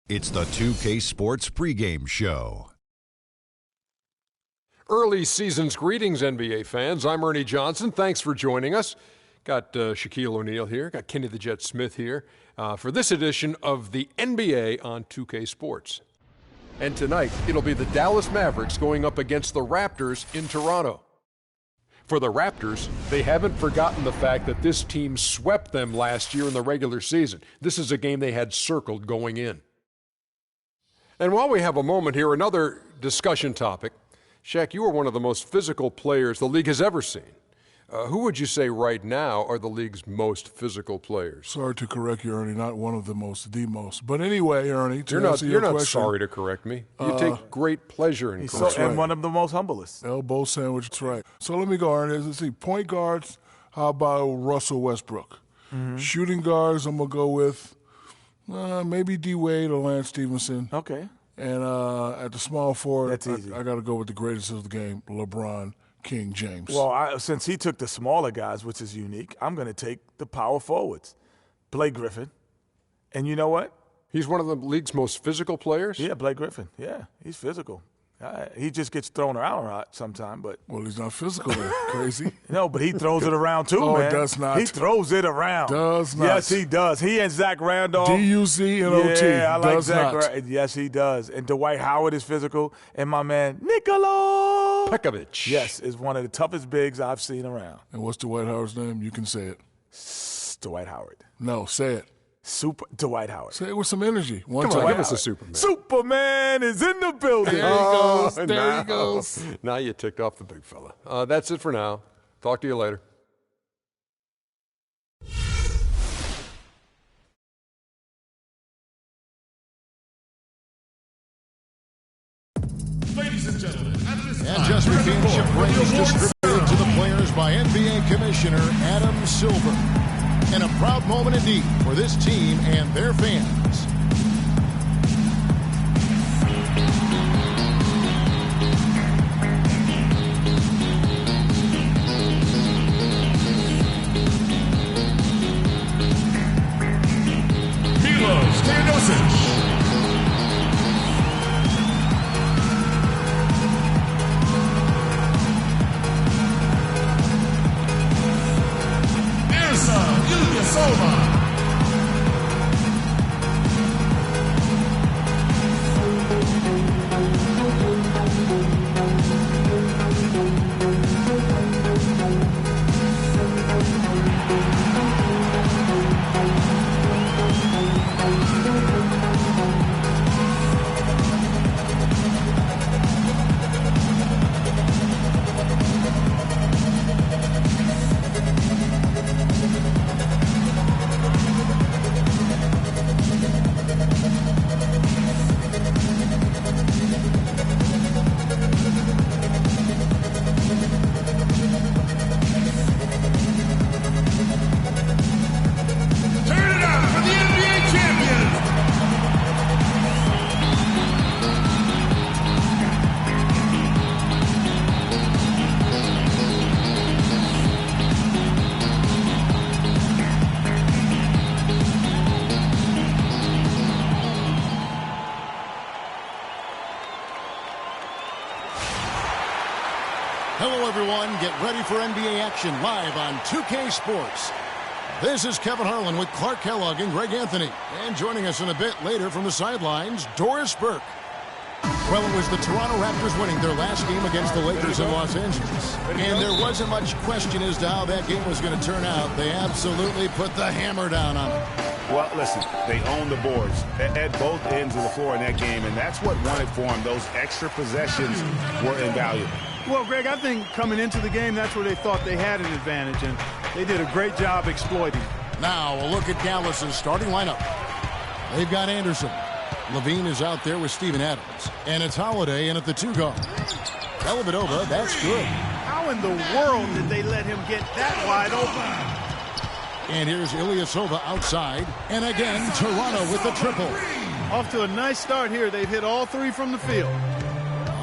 It's the 2K Sports pregame show. Early season's greetings, NBA fans. I'm Ernie Johnson. Thanks for joining us. Got Shaquille O'Neal here. Got Kenny the Jet Smith here for this edition of the NBA on 2K Sports. And tonight, it'll be the Dallas Mavericks going up against the Raptors in Toronto. For the Raptors, they haven't forgotten the fact that this team swept them last year in the regular season. This is a game they had circled going in. And while we have a moment here, another discussion topic. Shaq, you are one of the most physical players the league has ever seen. Who would you say right now are the league's most physical players? Sorry to correct you, Ernie. Not one of the most, the most. But anyway, Ernie, you're not sorry to correct me. You take great pleasure in correcting. And one of the most humblest. Elbow sandwich, that's right. So let me go, Ernie. Let's see. Point guards, how about Russell Westbrook? Mm-hmm. Shooting guards, I'm going to go with maybe D. Wade or Lance Stevenson. Okay. And at the small forward, that's easy. I got to go with the greatest of the game, LeBron King James. Well, since he took the smaller guys, which is unique, I'm going to take the power forwards. Blake Griffin. And you know what? He's one of the league's most physical players? Yeah, Blake Griffin. Yeah, he's physical. He just gets thrown around a lot sometimes, but well, he's not physical. Crazy. No, but he throws it around too, man. Man. Does not. He throws it around. Does not. Yes, he does. He and Zach Randolph. D-U-Z-N-O-T. Yeah, I like does Zach. Not. Yes, he does. And Dwight Howard is physical, and my man Nikola Pekovic. Yes, is one of the toughest bigs I've seen around. And what's Dwight Howard's name? You can say it. Dwight Howard. No, say it. Super Dwight Howard. Say it with some energy. Come on, give us a Superman. Superman is in the building. There he goes. There he goes. Now you ticked off the big fella. That's it for now. Talk to you later. Ladies and gentlemen, at this And just championship rings distributed to the players by NBA Commissioner Adam Silver. And a proud moment indeed for this team and their fans. Milos Teodosic. Silva. Hello, everyone. Get ready for NBA action live on 2K Sports. This is Kevin Harlan with Clark Kellogg and Greg Anthony. And joining us in a bit later from the sidelines, Doris Burke. Well, it was the Toronto Raptors winning their last game against the Lakers in Los Angeles. And there wasn't much question as to how that game was going to turn out. They absolutely put the hammer down on it. Well, listen, they own the boards at both ends of the floor in that game, and that's what won it for them. Those extra possessions were invaluable. Well, Greg, I think coming into the game, that's where they thought they had an advantage, and they did a great job exploiting. Now, a look at Dallas's starting lineup. They've got Anderson. Levine is out there with Steven Adams. And it's Holiday in at the 2 guard. Dellavedova, that's good. How in the world did they let him get that wide open? And here's Ilyasova outside. And again, Toronto with the triple. Off to a nice start here. They've hit all 3 from the field.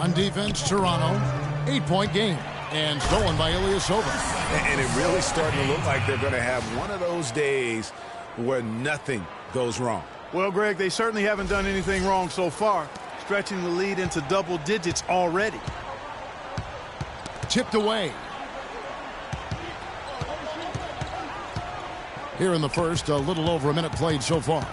On defense, Toronto, 8-point game. And stolen by Ilyasova. And it really starting to look like they're going to have one of those days where nothing goes wrong. Well, Greg, they certainly haven't done anything wrong so far, stretching the lead into double digits already. Tipped away. Here in the first, a little over a minute played so far.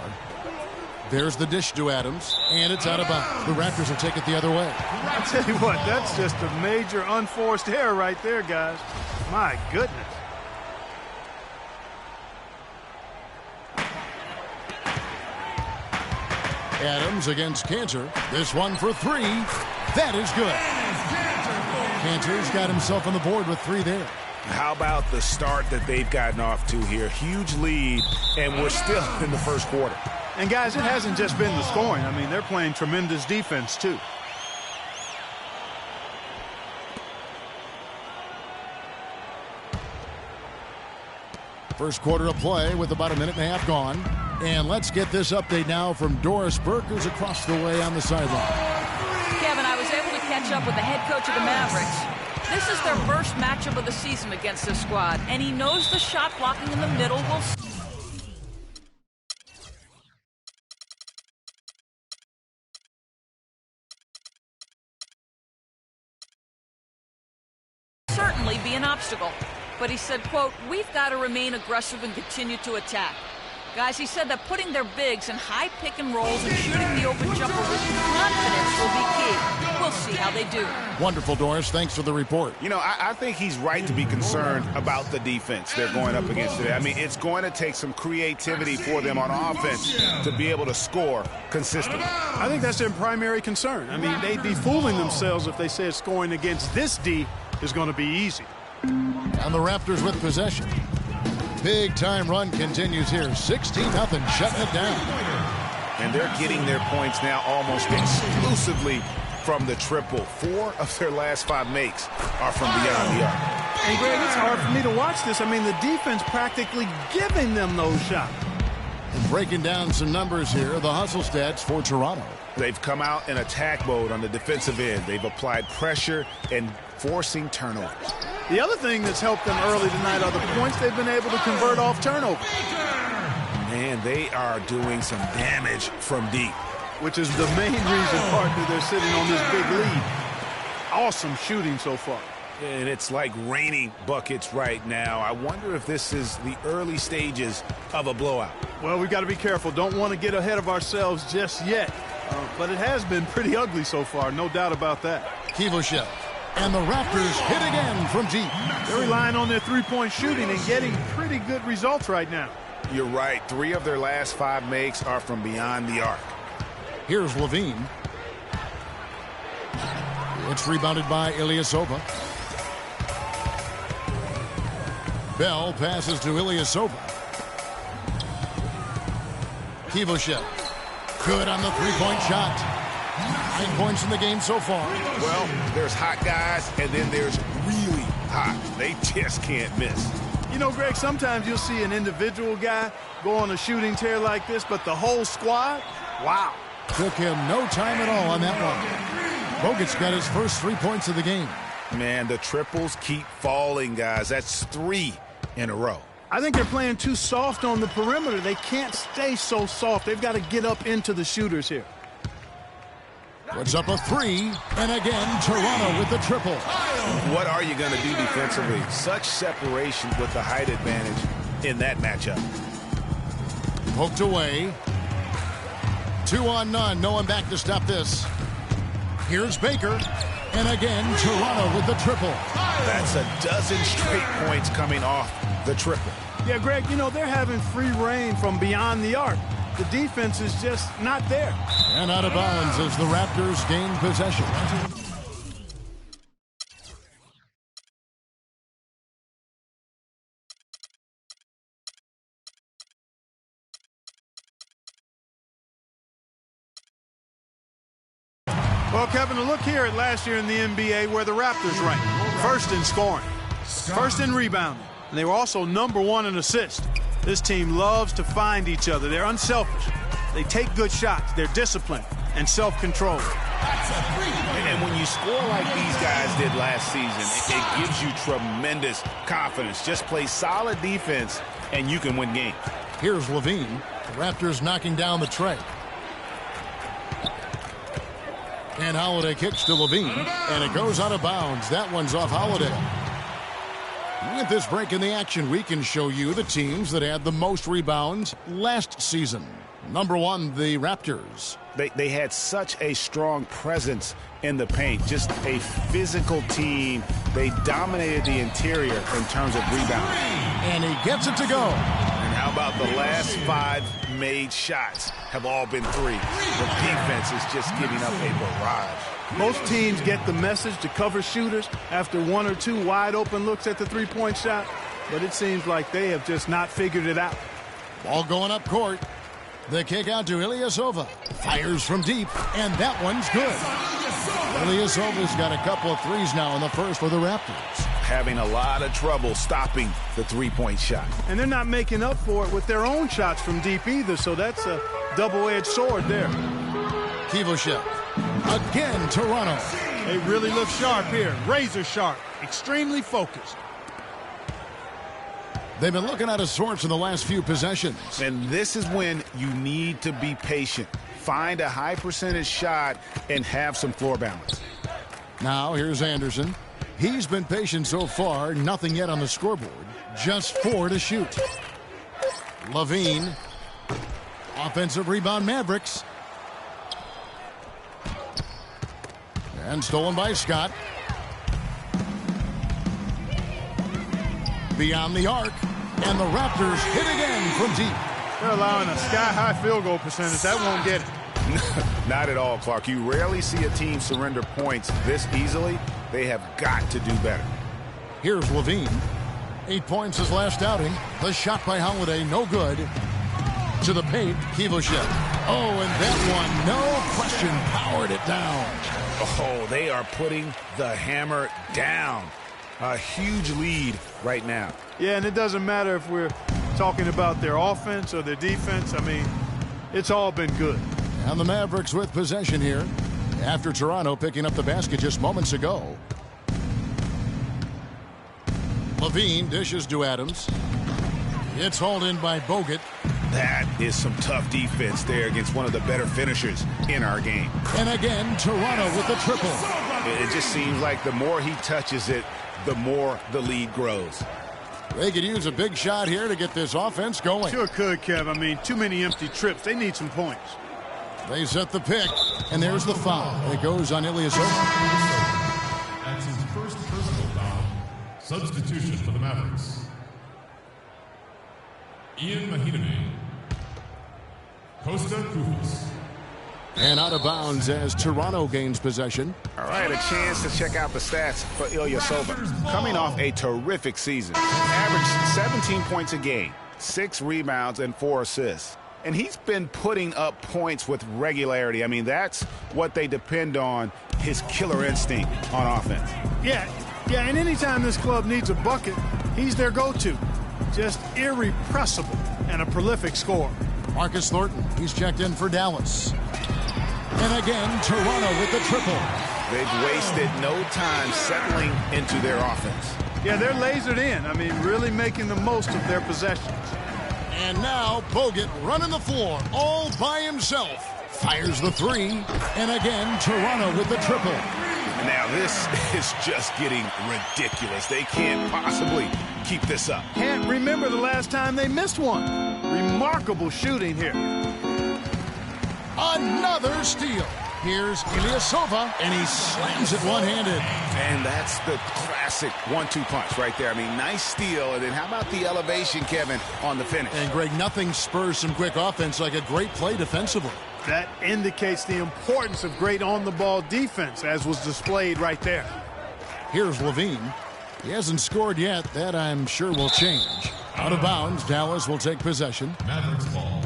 There's the dish to Adams, and it's out of bounds. The Raptors will take it the other way. I tell you what, that's just a major unforced error right there, guys. My goodness. Adams against Cantor. This one for three. That is good. Cantor's got himself on the board with three there. How about the start that they've gotten off to here? Huge lead, and we're still in the first quarter. And, guys, it hasn't just been the scoring. I mean, they're playing tremendous defense, too. First quarter of play with about a minute and a half gone. And let's get this update now from Doris Burke, who's across the way on the sideline. Kevin, I was able to catch up with the head coach of the Mavericks. This is their first matchup of the season against this squad, and he knows the shot blocking in the middle will certainly be an obstacle. But he said, quote, "We've got to remain aggressive and continue to attack." Guys, he said that putting their bigs in high pick and rolls and shooting the open jumper with confidence will be key. We'll see how they do. Wonderful, Doris. Thanks for the report. You know, I think he's right to be concerned about the defense they're going up against today. I mean, it's going to take some creativity for them on offense to be able to score consistently. I think that's their primary concern. I mean, they'd be fooling themselves if they said scoring against this D is going to be easy. And the Raptors with possession. Big time run continues here. 16-0, shutting it down. And they're getting their points now almost exclusively from the triple. 4 of their last 5 makes are from beyond the arc. And, Greg, it's hard for me to watch this. I mean, the defense practically giving them those shots. And breaking down some numbers here, the hustle stats for Toronto. They've come out in attack mode on the defensive end. They've applied pressure and forcing turnovers. The other thing that's helped them early tonight are the points they've been able to convert off turnovers. Man, they are doing some damage from deep. Which is the main reason, partner, they're sitting on this big lead. Awesome shooting so far. And it's like raining buckets right now. I wonder if this is the early stages of a blowout. Well, we've got to be careful. Don't want to get ahead of ourselves just yet. But it has been pretty ugly so far, no doubt about that. Kivoshev. And the Raptors hit again from deep. They're relying on their three-point shooting and getting pretty good results right now. You're right. 3 of their last 5 makes are from beyond the arc. Here's Levine. It's rebounded by Ilyasova. Bell passes to Ilyasova. Kivoshev. Good on the three-point shot. 9 points in the game so far. Well, there's hot guys, and then there's really hot. They just can't miss. You know, Greg, sometimes you'll see an individual guy go on a shooting tear like this, but the whole squad, wow. Took him no time at all on that one. Bogut's got his first 3 points of the game. Man, the triples keep falling, guys. That's 3 in a row. I think they're playing too soft on the perimeter. They can't stay so soft. They've got to get up into the shooters here. Puts up a 3, and again, Toronto with the triple. What are you going to do defensively? Such separation with the height advantage in that matchup. Poked away. 2 on none. No one back to stop this. Here's Baker. And again, Toronto with the triple. That's a dozen straight points coming off the triple. Yeah, Greg, you know, they're having free reign from beyond the arc. The defense is just not there. And out of bounds as the Raptors gain possession. Well, Kevin, a look here at last year in the NBA where the Raptors ranked. First in scoring, first in rebounding, and they were also #1 in assists. This team loves to find each other. They're unselfish. They take good shots. They're disciplined and self-controlled. And when you score like these guys did last season, it gives you tremendous confidence. Just play solid defense, and you can win games. Here's Levine. Raptors knocking down the tray. And Holiday kicks to Levine, and it goes out of bounds. That one's off Holiday. With this break in the action, we can show you the teams that had the most rebounds last season. Number 1, the Raptors. They had such a strong presence in the paint, just a physical team. They dominated the interior in terms of rebounding. And he gets it to go. And how about the last 5 made shots have all been threes? The defense is just giving up a barrage. Most teams get the message to cover shooters after 1 or 2 wide open looks at the three-point shot, but it seems like they have just not figured it out. Ball going up court. The kick out to Ilyasova. Fires from deep, and that one's good. Ilyasova's got a couple of threes now in the first for the Raptors. Having a lot of trouble stopping the three-point shot. And they're not making up for it with their own shots from deep either, so that's a double-edged sword there. Kivoshev. Again, Toronto. They really look sharp here. Razor sharp. Extremely focused. They've been looking out of sorts in the last few possessions. And this is when you need to be patient. Find a high percentage shot and have some floor balance. Now here's Anderson. He's been patient so far. Nothing yet on the scoreboard. Just 4 to shoot. Levine. Offensive rebound, Mavericks. And stolen by Scott. Beyond the arc. And the Raptors hit again from deep. They're allowing a sky-high field goal percentage. That won't get it. Not at all, Clark. You rarely see a team surrender points this easily. They have got to do better. Here's Levine. 8 points his last outing. The shot by Holiday, no good. To the paint, Kivoshev. Oh, and that one, no question, powered it down. Oh, they are putting the hammer down. A huge lead right now. Yeah, and it doesn't matter if we're talking about their offense or their defense. I mean, it's all been good. And the Mavericks with possession here after Toronto picking up the basket just moments ago. Levine dishes to Adams. It's hauled in by Bogut. That is some tough defense there against one of the better finishers in our game. And again, Toronto with the triple. It just seems like the more he touches it, the more the lead grows. They could use a big shot here to get this offense going. Sure could, Kev. I mean, too many empty trips. They need some points. They set the pick, and there's the foul. It goes on Ilyasova. That's his first personal foul. Substitution for the Mavericks. Ian Mahinami. Costa Kufis. And out of bounds as Toronto gains possession. All right, a chance to check out the stats for Ilyasova. Coming off a terrific season. Averaged 17 points a game, 6 rebounds, and 4 assists. And he's been putting up points with regularity. I mean, that's what they depend on, his killer instinct on offense. Yeah, and anytime this club needs a bucket, he's their go-to. Just irrepressible and a prolific scorer. Marcus Thornton, he's checked in for Dallas. And again, Toronto with the triple. They've wasted no time settling into their offense. Yeah, they're lasered in. I mean, really making the most of their possessions. And now Bogut running the floor all by himself. Fires the 3. And again, Toronto with the triple. Now this is just getting ridiculous. They can't possibly keep this up. Can't remember the last time they missed one. Remarkable shooting here. Another steal. Here's Ilyasova, and he slams it one-handed. And that's the classic 1-2 punch right there. I mean, nice steal. And then how about the elevation, Kevin, on the finish? And, Greg, nothing spurs some quick offense like a great play defensively. That indicates the importance of great on-the-ball defense, as was displayed right there. Here's Levine. He hasn't scored yet. That, I'm sure, will change. Out of bounds, Dallas will take possession. Mavericks ball.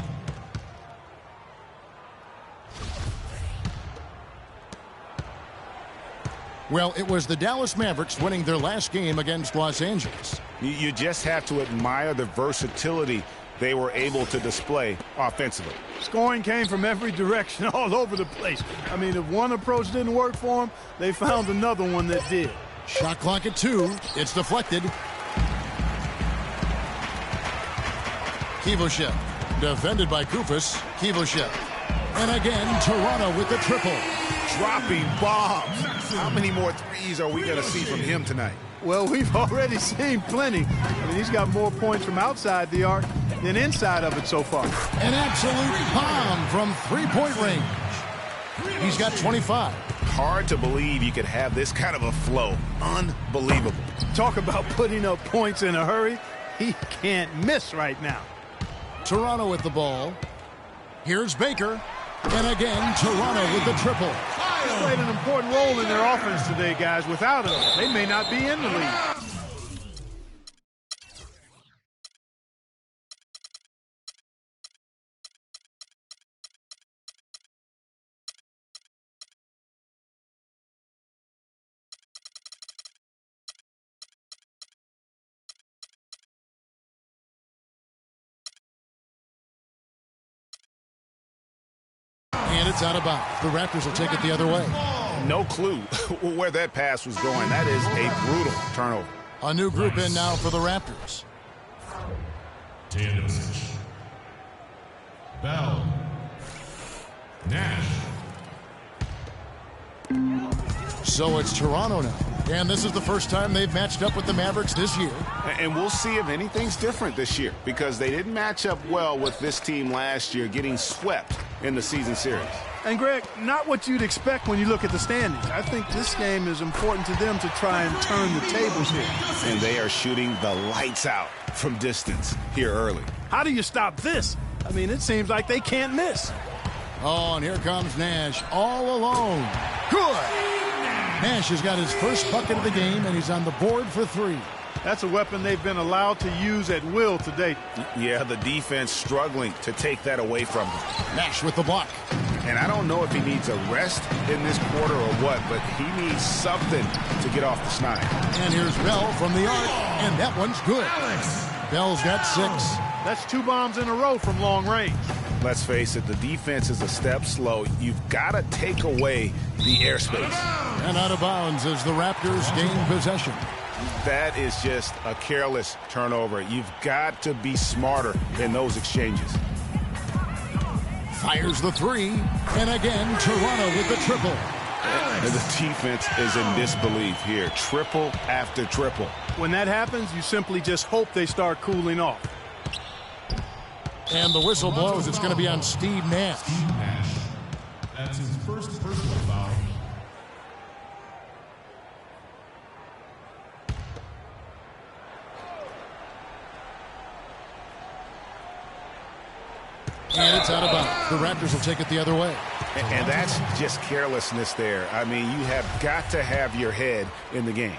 Well, it was the Dallas Mavericks winning their last game against Los Angeles. You just have to admire the versatility they were able to display offensively. Scoring came from every direction, all over the place. I mean, if one approach didn't work for them, they found another one that did. Shot clock at 2. It's deflected. Kivoshev. Defended by Kufus. Kivoshev. And again, Toronto with the triple. Dropping bombs. How many more threes are we going to see from him tonight? Well, we've already seen plenty. I mean, he's got more points from outside the arc than inside of it so far. An absolute bomb from three-point range. He's got 25. Hard to believe you could have this kind of a flow. Unbelievable. Talk about putting up points in a hurry. He can't miss right now. Toronto with the ball. Here's Baker. And again, Toronto with the triple. He's played an important role in their offense today, guys. Without him, they may not be in the league. And it's out of bounds. The Raptors will take it the other way. No clue where that pass was going. That is a brutal turnover. A new group in now for the Raptors. TWISTEDSUNRISEKI. Bell. Nash. So it's Toronto now. And this is the first time they've matched up with the Mavericks this year. And we'll see if anything's different this year, because they didn't match up well with this team last year, getting swept in the season series. And, Greg, not what you'd expect when you look at the standings. I think this game is important to them to try and turn the tables here. And they are shooting the lights out from distance here early. How do you stop this? I mean, it seems like they can't miss. Oh, and here comes Nash all alone. Good. Nash has got his first bucket of the game, and he's on the board for three. That's a weapon they've been allowed to use at will to date. Yeah, the defense struggling to take that away from him. Nash with the block. And I don't know if he needs a rest in this quarter or what, but he needs something to get off the snide. And here's Bell from the arc, and that one's good. Bell's got 6. That's 2 bombs in a row from long range. Let's face it, the defense is a step slow. You've got to take away the airspace. And out of bounds as the Raptors gain possession. That is just a careless turnover. You've got to be smarter in those exchanges. Fires the 3, and again, Toronto with the triple. And the defense is in disbelief here. Triple after triple. When that happens, you simply just hope they start cooling off. And the whistle blows. It's going to be on Steve Nash. Steve Nash. That's his first personal foul. And it's out of bounds. The Raptors will take it the other way. And that's just carelessness there. I mean, you have got to have your head in the game.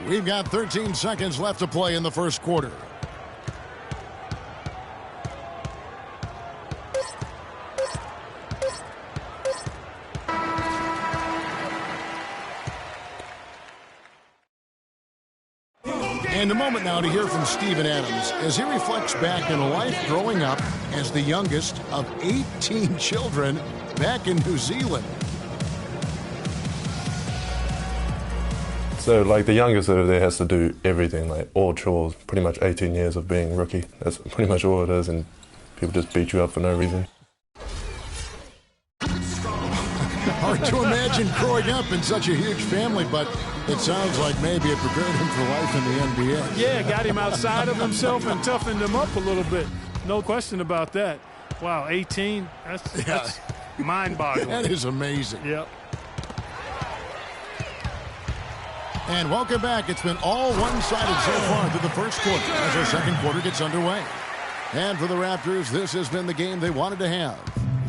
We've got 13 seconds left to play in the first quarter. And a moment now to hear from Steven Adams as he reflects back on life growing up as the youngest of 18 children back in New Zealand. So, like, the youngest over there has to do everything, like all chores, pretty much 18 years of being rookie. That's pretty much all it is, and people just beat you up for no reason. Hard to imagine growing up in such a huge family, but it sounds like maybe it prepared him for life in the NBA. Yeah, got him outside of himself and toughened him up a little bit. No question about that. Wow, 18, that's mind-boggling. That is amazing. Yep. And welcome back. It's been all one-sided so far through the first quarter as our second quarter gets underway. And for the Raptors, this has been the game they wanted to have.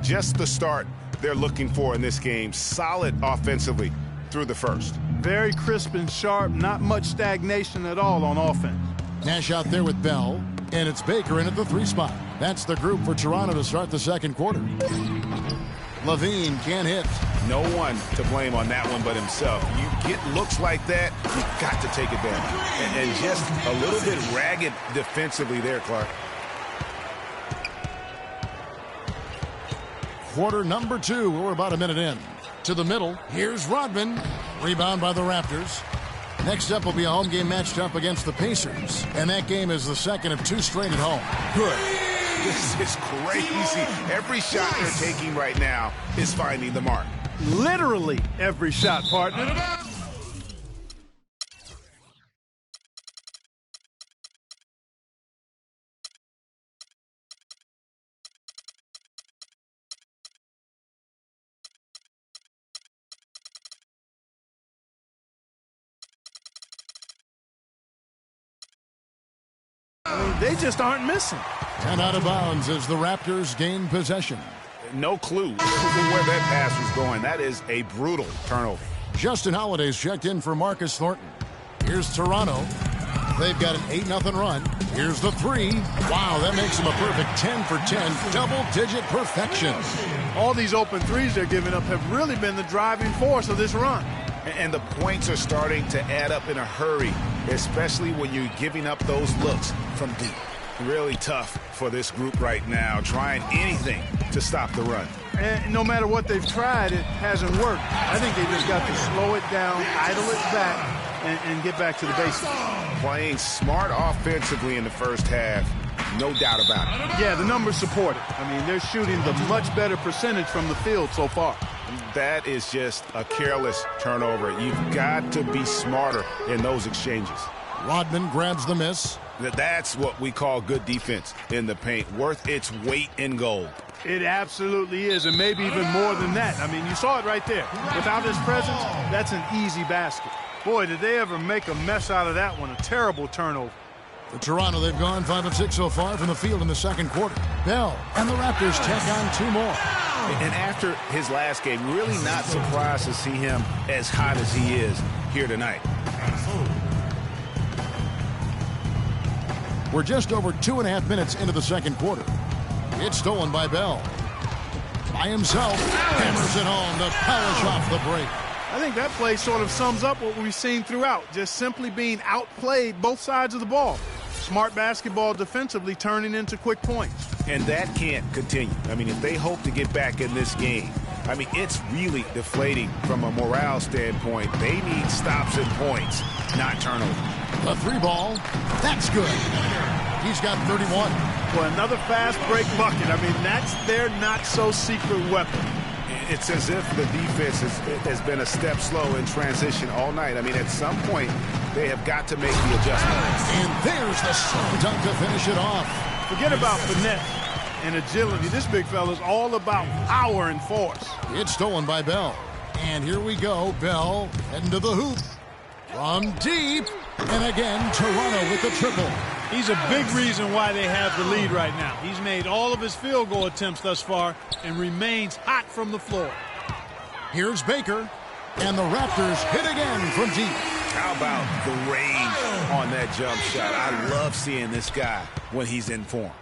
Just the start they're looking for in this game. Solid offensively through the first. Very crisp and sharp, not much stagnation at all on offense. Nash out there with Bell, and it's Baker in at the 3 spot. That's the group for Toronto to start the second quarter. Levine can't hit. No one to blame on that one but himself. You get looks like that, you've got to take it down. And just a little bit ragged defensively there, Clark. Quarter number 2. We're about a minute in. To the middle. Here's Rodman. Rebound by the Raptors. Next up will be a home game matched up against the Pacers. And that game is the second of 2 straight at home. Good. This is crazy. Every shot they're taking right now is finding the mark. Literally every shot, partner. They just aren't missing. 10 out of bounds as the Raptors gain possession. No clue where that pass was going. That is a brutal turnover. Justin Holiday's checked in for Marcus Thornton. Here's Toronto. They've got an 8-0 run. Here's the 3. Wow, that makes them a perfect 10 for 10. Double-digit perfection. All these open threes they're giving up have really been the driving force of this run. And the points are starting to add up in a hurry, especially when you're giving up those looks from deep. Really tough for this group right now, trying anything to stop the run. And no matter what they've tried, it hasn't worked. I think they just got to slow it down, idle it back, and get back to the basics. Playing smart offensively in the first half, no doubt about it. Yeah, the numbers support it. I mean, they're shooting the much better percentage from the field so far. That is just a careless turnover. You've got to be smarter in those exchanges. Rodman grabs the miss. That's what we call good defense in the paint, worth its weight in gold. It absolutely is, and maybe even more than that. I mean, you saw it right there. Without his presence, that's an easy basket. Boy, did they ever make a mess out of that one. A terrible turnover. For Toronto, they've gone 5 of 6 so far from the field in the second quarter. Bell and the Raptors tack on 2 more. And after his last game, really not surprised to see him as hot as he is here tonight. We're just over 2.5 minutes into the second quarter. It's stolen by Bell. By himself, hammers it home to polish off the break. I think that play sort of sums up what we've seen throughout, just simply being outplayed both sides of the ball. Smart basketball defensively turning into quick points. And that can't continue. I mean, if they hope to get back in this game, I mean, it's really deflating from a morale standpoint. They need stops and points, not turnovers. The 3 ball, that's good. He's got 31. Well, another fast break bucket. I mean, that's their not-so-secret weapon. It's as if the defense has been a step slow in transition all night. I mean, at some point, they have got to make the adjustment. And there's the slam dunk to finish it off. Forget about finesse and agility. This big fella's all about power and force. It's stolen by Bell. And here we go. Bell heading to the hoop. From deep. And again, Toronto with the triple. He's a big reason why they have the lead right now. He's made all of his field goal attempts thus far and remains hot from the floor. Here's Baker. And the Raptors hit again from deep. How about the range on that jump shot? I love seeing this guy when he's in form.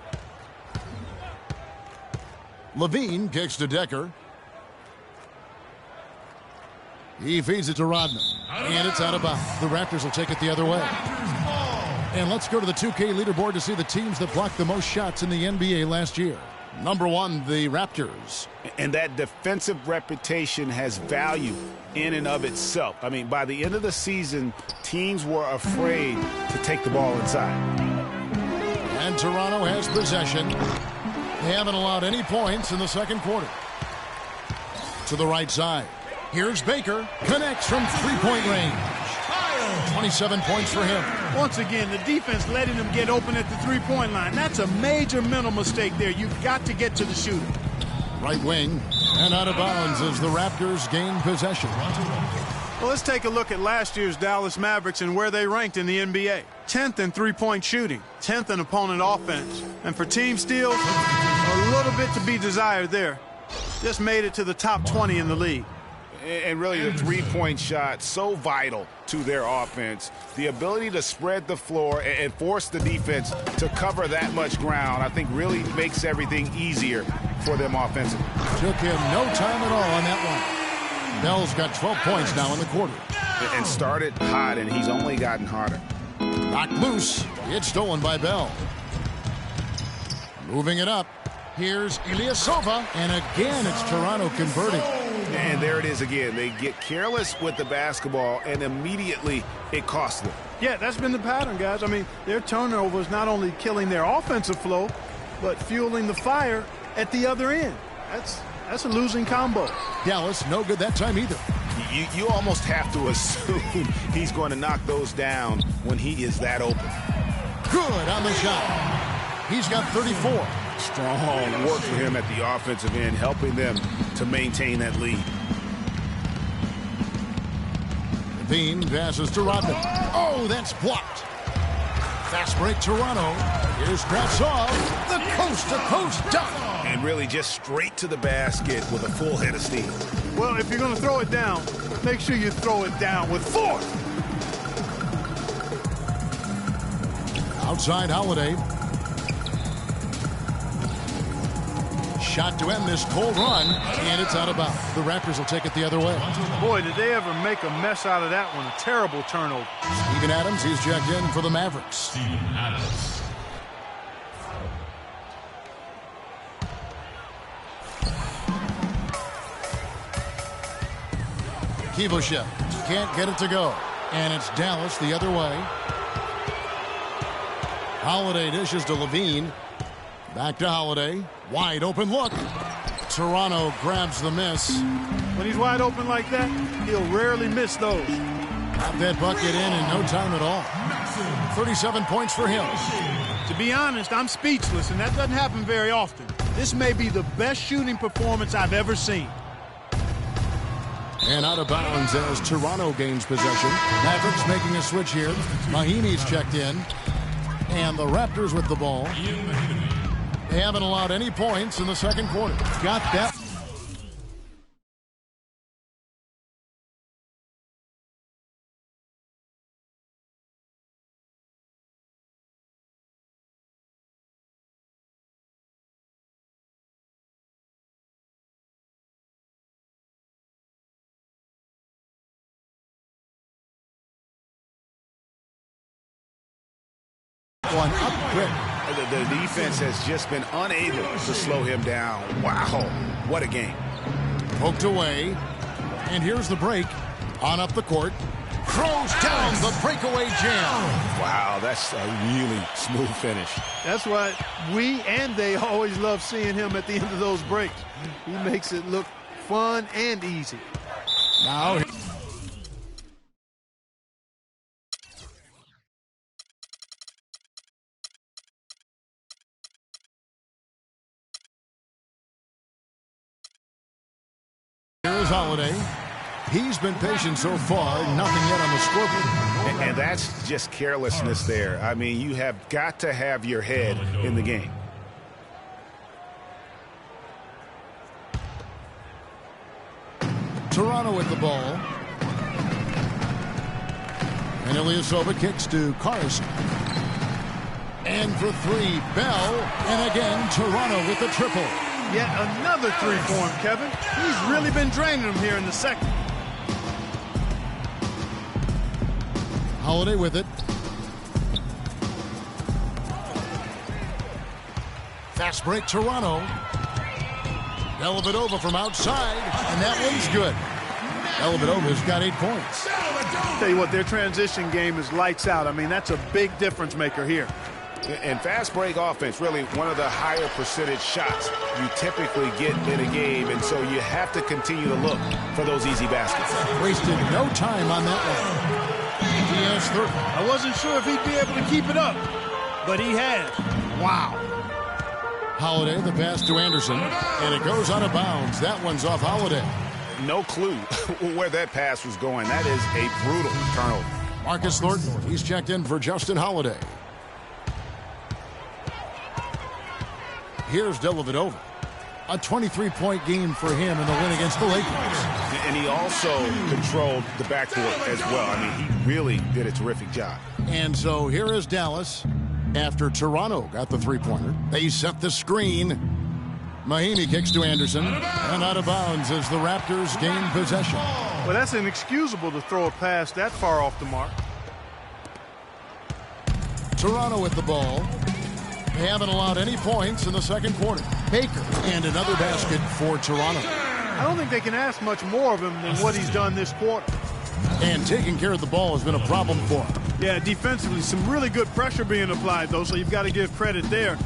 Levine kicks to Decker. He feeds it to Rodman. And it's out of bounds. The Raptors will take it the other way. And let's go to the 2K leaderboard to see the teams that blocked the most shots in the NBA last year. Number 1, the Raptors. And that defensive reputation has value in and of itself. I mean, by the end of the season, teams were afraid to take the ball inside. And Toronto has possession. They haven't allowed any points in the second quarter. To the right side. Here's Baker. Connects from three-point range. 27 points for him. Once again, the defense letting them get open at the three-point line. That's a major mental mistake there. You've got to get to the shooter. Right wing. And out of bounds as the Raptors gain possession. Well, let's take a look at last year's Dallas Mavericks and where they ranked in the NBA. 10th in three-point shooting, 10th in opponent offense. And for team steals, a little bit to be desired there. Just made it to the top 20 in the league. And really, the three-point shot, so vital to their offense. The ability to spread the floor and force the defense to cover that much ground, I think really makes everything easier for them offensively. Took him no time at all on that one. Bell's got 12 points now in the quarter. And started hot, and he's only gotten hotter. Knocked loose. It's stolen by Bell. Moving it up. Here's Ilyasova. And again, it's Toronto converting. And there it is again. They get careless with the basketball, and immediately it costs them. Yeah, that's been the pattern, guys. I mean, their turnovers not only killing their offensive flow, but fueling the fire at the other end. That's a losing combo. Dallas, no good that time either. You almost have to assume he's going to knock those down when he is that open. Good on the shot. He's got 34. Strong work for him at the offensive end, helping them to maintain that lead. Bean passes to Rodman. Oh, that's blocked. Fast break Toronto. Here's Krasov. The coast-to-coast dunk. And really just straight to the basket with a full head of steam. Well, if you're going to throw it down, make sure you throw it down with force. Outside Holiday. Shot to end this cold run, and it's out of bounds. The Raptors will take it the other way. Boy, did they ever make a mess out of that one. A terrible turnover. Steven Adams, he's checked in for the Mavericks. Steven Adams. Kivoshev can't get it to go. And it's Dallas the other way. Holiday dishes to Levine. Back to Holiday. Wide open look. Toronto grabs the miss. When he's wide open like that, he'll rarely miss those. Got that bucket in no time at all. 37 points for him. To be honest, I'm speechless, and that doesn't happen very often. This may be the best shooting performance I've ever seen. And out of bounds as Toronto gains possession. Mavericks making a switch here. Mahinmi's checked in. And the Raptors with the ball. They haven't allowed any points in the second quarter. Got that. One up quick. The defense has just been unable to slow him down. Wow, what a game. Poked away. And here's the break. On up the court. Throws down the breakaway jam. Wow, that's a really smooth finish. That's why we and they always love seeing him at the end of those breaks. He makes it look fun and easy. Now... Here's Holiday. He's been patient so far, nothing yet on the scoreboard. And that's just carelessness there. I mean, you have got to have your head in the game. Toronto with the ball. And Ilyasova kicks to Carson. And for three, Bell. And again, Toronto with the triple. Yet another three for him, Kevin. He's really been draining them here in the second. Holiday with it. Fast break, Toronto. Dellavedova from outside, and that one's good. Dellavedova's got 8 points. Tell you what, their transition game is lights out. I mean, that's a big difference maker here. And fast break offense, really one of the higher percentage shots you typically get in a game, and so you have to continue to look for those easy baskets. Wasted no time on that one. He has 30. I wasn't sure if he'd be able to keep it up, but he has. Wow. Holiday, the pass to Anderson, and it goes out of bounds. That one's off Holiday. No clue where that pass was going. That is a brutal turnover. Marcus Thornton, he's checked in for Justin Holiday. Here's Dellavedova. A 23-point game for him in the win against the Lakers. And he also controlled the backcourt as well. I mean, he really did a terrific job. And so here is Dallas. After Toronto got the three-pointer, they set the screen. Mahinmi kicks to Anderson. And out of bounds as the Raptors gain possession. Well, that's inexcusable to throw a pass that far off the mark. Toronto with the ball. They haven't allowed any points in the second quarter. Baker and another basket for Toronto. I don't think they can ask much more of him than what he's done this quarter. And taking care of the ball has been a problem for him. Yeah, defensively, some really good pressure being applied, though, so you've got to give credit there.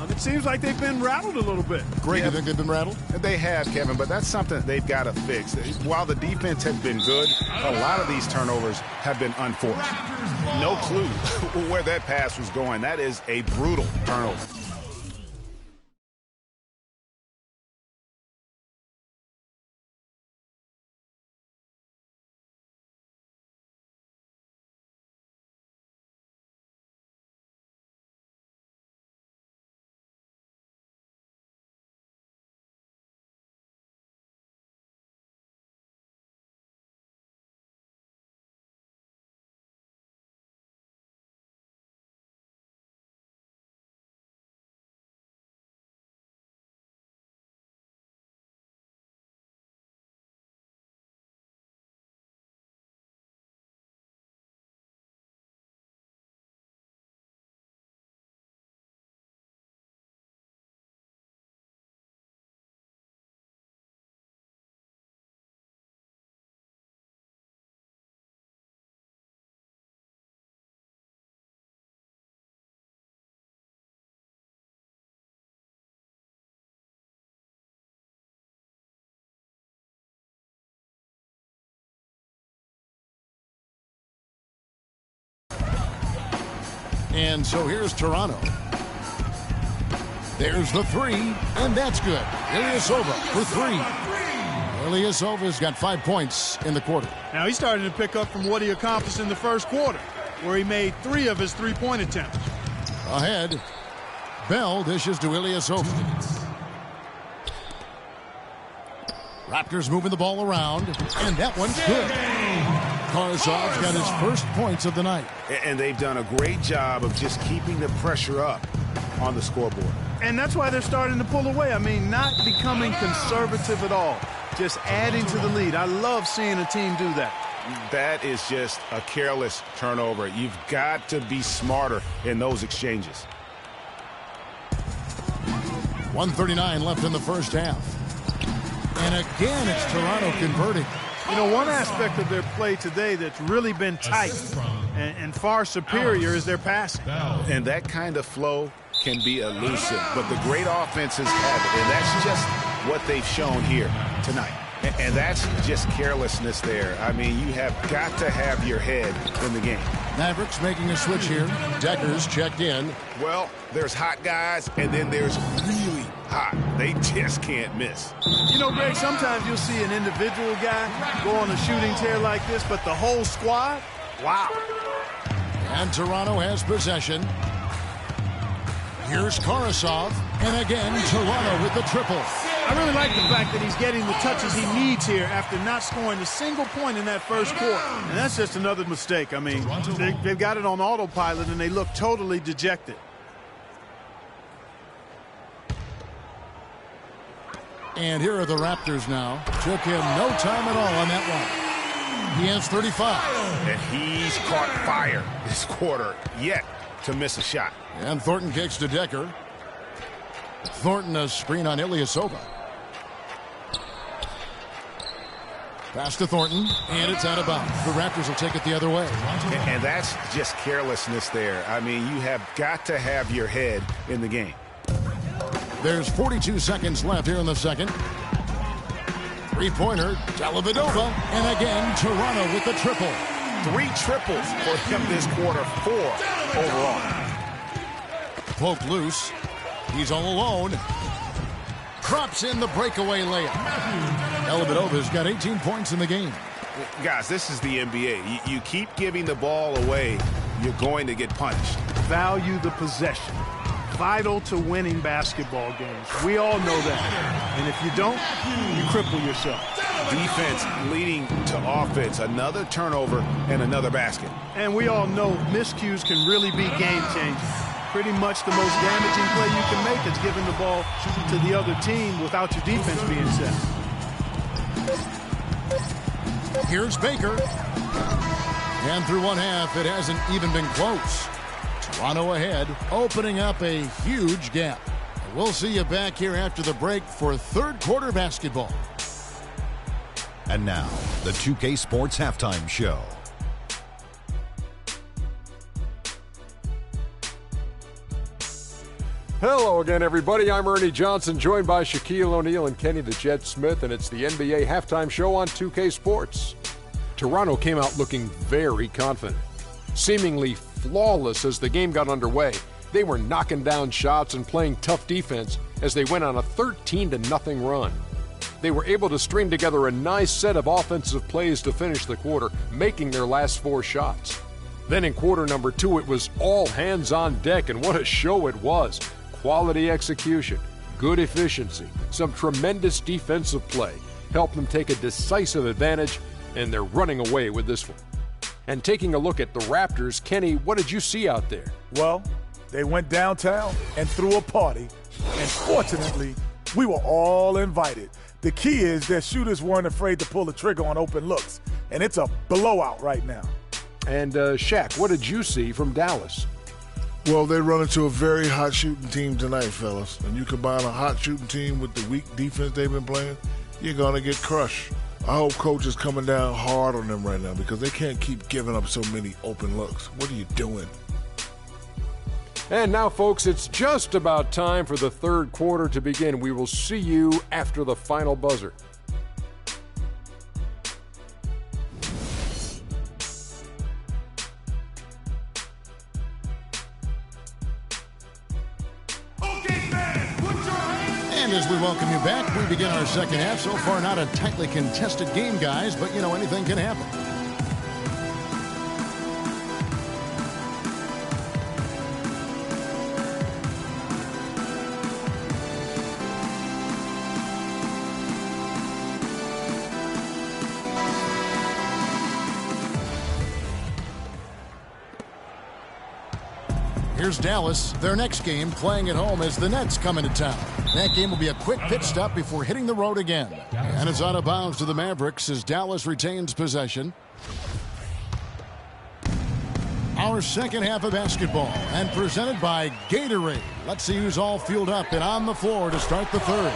It seems like they've been rattled a little bit. Greg, you think they've been rattled? They have, Kevin, but that's something they've got to fix. While the defense has been good, a lot of these turnovers have been unforced. No clue where that pass was going. That is a brutal turnover. And so here's Toronto. There's the three, and that's good. Ilyasova for three. Ilyasova's got 5 points in the quarter. Now he's starting to pick up from what he accomplished in the first quarter, where he made 3 of his three-point attempts. Ahead, Bell dishes to Ilyasova. Raptors moving the ball around, and that one's good. Karasov's got his first points of the night. And they've done a great job of just keeping the pressure up on the scoreboard. And that's why they're starting to pull away. I mean, not becoming conservative at all, just adding to the lead. I love seeing a team do that. That is just a careless turnover. You've got to be smarter in those exchanges. 1:39 left in the first half. And again, it's Toronto converting. You know, one aspect of their play today that's really been tight and far superior is their passing. And that kind of flow can be elusive, but the great offenses have it, and that's just what they've shown here tonight. And that's just carelessness there. I mean, you have got to have your head in the game. Mavericks making a switch here. Decker's checked in. Well, there's hot guys, and then there's really hot. They just can't miss. You know, Greg, sometimes you'll see an individual guy go on a shooting tear like this, but the whole squad, wow. And Toronto has possession. Here's Karasov, and again, Toronto with the triple. I really like the fact that he's getting the touches he needs here after not scoring a single point in that first quarter. And that's just another mistake. I mean, they've got it on autopilot, and they look totally dejected. And here are the Raptors now. Took him no time at all on that one. He has 35. And he's caught fire this quarter, yet to miss a shot. And Thornton kicks to Decker. Thornton a screen on Ilyasova. Pass to Thornton, and it's out of bounds. The Raptors will take it the other way. And that's just carelessness there. I mean, you have got to have your head in the game. There's 42 seconds left here in the second. Three-pointer, Dellavedova, and again, Toronto with the triple. 3 triples for him this quarter, 4 overall. Poked loose. He's all alone. Drops in the breakaway layup. Dellavedova's got 18 points in the game. Guys, this is the NBA. You keep giving the ball away, you're going to get punished. Value the possession. Vital to winning basketball games. We all know that. And if you don't, you cripple yourself. Defense leading to offense. Another turnover and another basket. And we all know miscues can really be game-changing. Pretty much the most damaging play you can make is giving the ball to the other team without your defense being set. Here's Baker. And through one half, it hasn't even been close. Toronto ahead, opening up a huge gap. We'll see you back here after the break for third quarter basketball. And now, the 2K Sports Halftime Show. Hello again, everybody. I'm Ernie Johnson, joined by Shaquille O'Neal and Kenny the Jet Smith, and it's the NBA Halftime Show on 2K Sports. Toronto came out looking very confident, seemingly flawless as the game got underway. They were knocking down shots and playing tough defense as they went on a 13-0 run. They were able to string together a nice set of offensive plays to finish the quarter, making their last 4 shots. Then in quarter number 2, it was all hands on deck, and what a show it was. Quality execution, good efficiency, some tremendous defensive play helped them take a decisive advantage, and they're running away with this one. And taking a look at the Raptors, Kenny, what did you see out there? Well, they went downtown and threw a party, and fortunately, we were all invited. The key is their shooters weren't afraid to pull the trigger on open looks, and it's a blowout right now. And Shaq, what did you see from Dallas? Well, they run into a very hot shooting team tonight, fellas. And you combine a hot shooting team with the weak defense they've been playing, you're going to get crushed. I hope coach is coming down hard on them right now because they can't keep giving up so many open looks. What are you doing? And now, folks, it's just about time for the third quarter to begin. We will see you after the final buzzer. And as we welcome you back, we begin our second half. So far, not a tightly contested game, guys, but, you know, anything can happen. Here's Dallas, their next game, playing at home as the Nets come into town. That game will be a quick pit stop before hitting the road again. And it's out of bounds to the Mavericks as Dallas retains possession. Our second half of basketball, and presented by Gatorade. Let's see who's all fueled up and on the floor to start the third.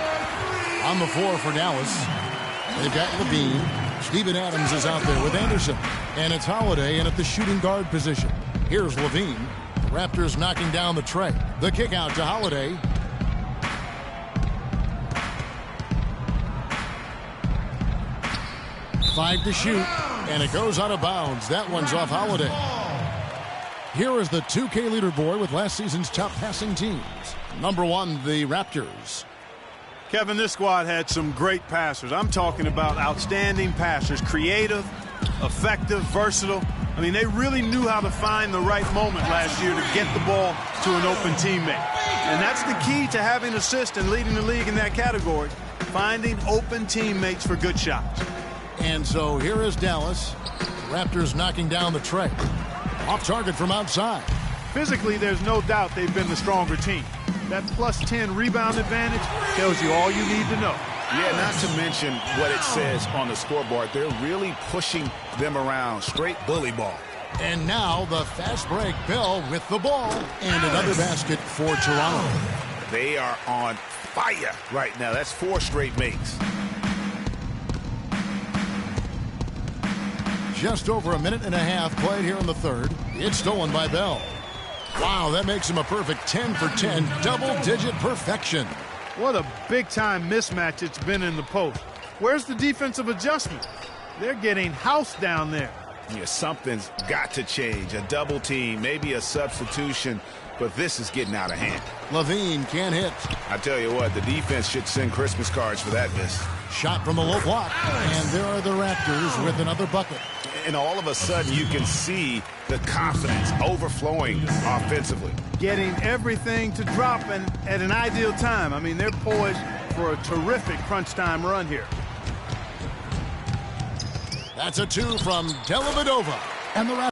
On the floor for Dallas, they've got Levine. Steven Adams is out there with Anderson. And it's Holiday in at the shooting guard position. Here's Levine. Raptors knocking down the tray. The kick out to Holiday. Five to shoot, and it goes out of bounds. That one's off Holiday. Here is the 2K leaderboard with last season's top passing teams. Number 1, the Raptors. Kevin, this squad had some great passers. I'm talking about outstanding passers. Creative, effective, versatile. I mean, they really knew how to find the right moment last year to get the ball to an open teammate. And that's the key to having assists and leading the league in that category, finding open teammates for good shots. And so here is Dallas. Raptors knocking down the tray. Off target from outside. Physically, there's no doubt they've been the stronger team. That plus 10 rebound advantage tells you all you need to know. Yeah, not to mention what it says on the scoreboard. They're really pushing them around. Straight bully ball. And now the fast break. Bell with the ball. And another basket for Toronto. They are on fire right now. That's 4 straight makes. Just over a minute and a half played here in the third. It's stolen by Bell. Wow, that makes him a perfect 10 for 10. Double-digit perfection. What a big-time mismatch it's been in the post. Where's the defensive adjustment? They're getting housed down there. Yeah, something's got to change. A double team, maybe a substitution, but this is getting out of hand. Levine can't hit. I tell you what, the defense should send Christmas cards for that miss. Shot from the low block. And there are the Raptors with another bucket. And all of a sudden, you can see the confidence overflowing offensively. Getting everything to drop and at an ideal time. I mean, they're poised for a terrific crunch time run here. That's a 2 from Dellavedova. And the Raptors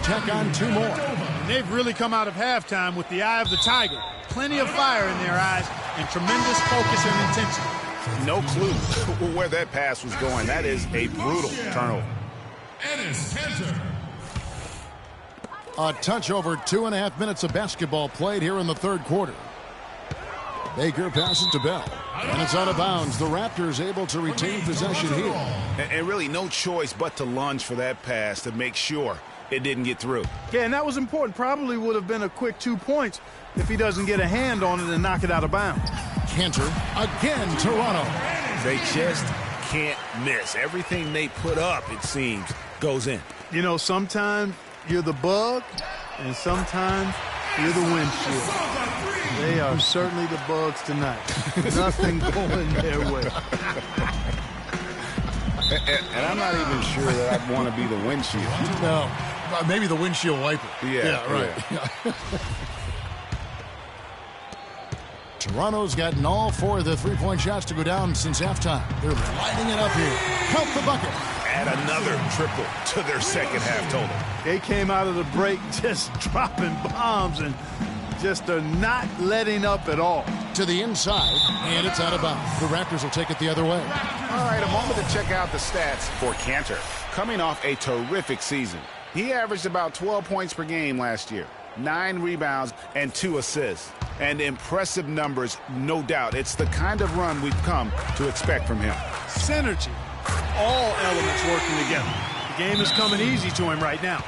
tack on 2 more. And they've really come out of halftime with the eye of the tiger. Plenty of fire in their eyes and tremendous focus and intensity. No clue where that pass was going. That is a brutal turnover. Ennis Cantor. A touch over 2.5 minutes of basketball played here in the third quarter. Baker passes to Bell, and it's out of bounds. The Raptors able to retain possession here. And really no choice but to lunge for that pass to make sure it didn't get through. Yeah, and that was important. Probably would have been a quick 2 points if he doesn't get a hand on it and knock it out of bounds. Cantor, again, Toronto. They just can't miss. Everything they put up, it seems, goes in. You know, sometimes you're the bug, and sometimes you're the windshield. They are certainly the bugs tonight. Nothing going their way. And I'm not even sure that I'd want to be the windshield. No, maybe the windshield wiper. Yeah, right. Yeah. Toronto's gotten all 4 of the three-point shots to go down since halftime. They're lighting it up here. Count the bucket. Add another triple to their second half total. They came out of the break just dropping bombs and just are not letting up at all. To the inside, and it's out of bounds. The Raptors will take it the other way. All right, a moment to check out the stats for Cantor. Coming off a terrific season. He averaged about 12 points per game last year, 9 rebounds, and 2 assists. And impressive numbers, no doubt. It's the kind of run we've come to expect from him. Synergy. All elements working together. The game is coming easy to him right now.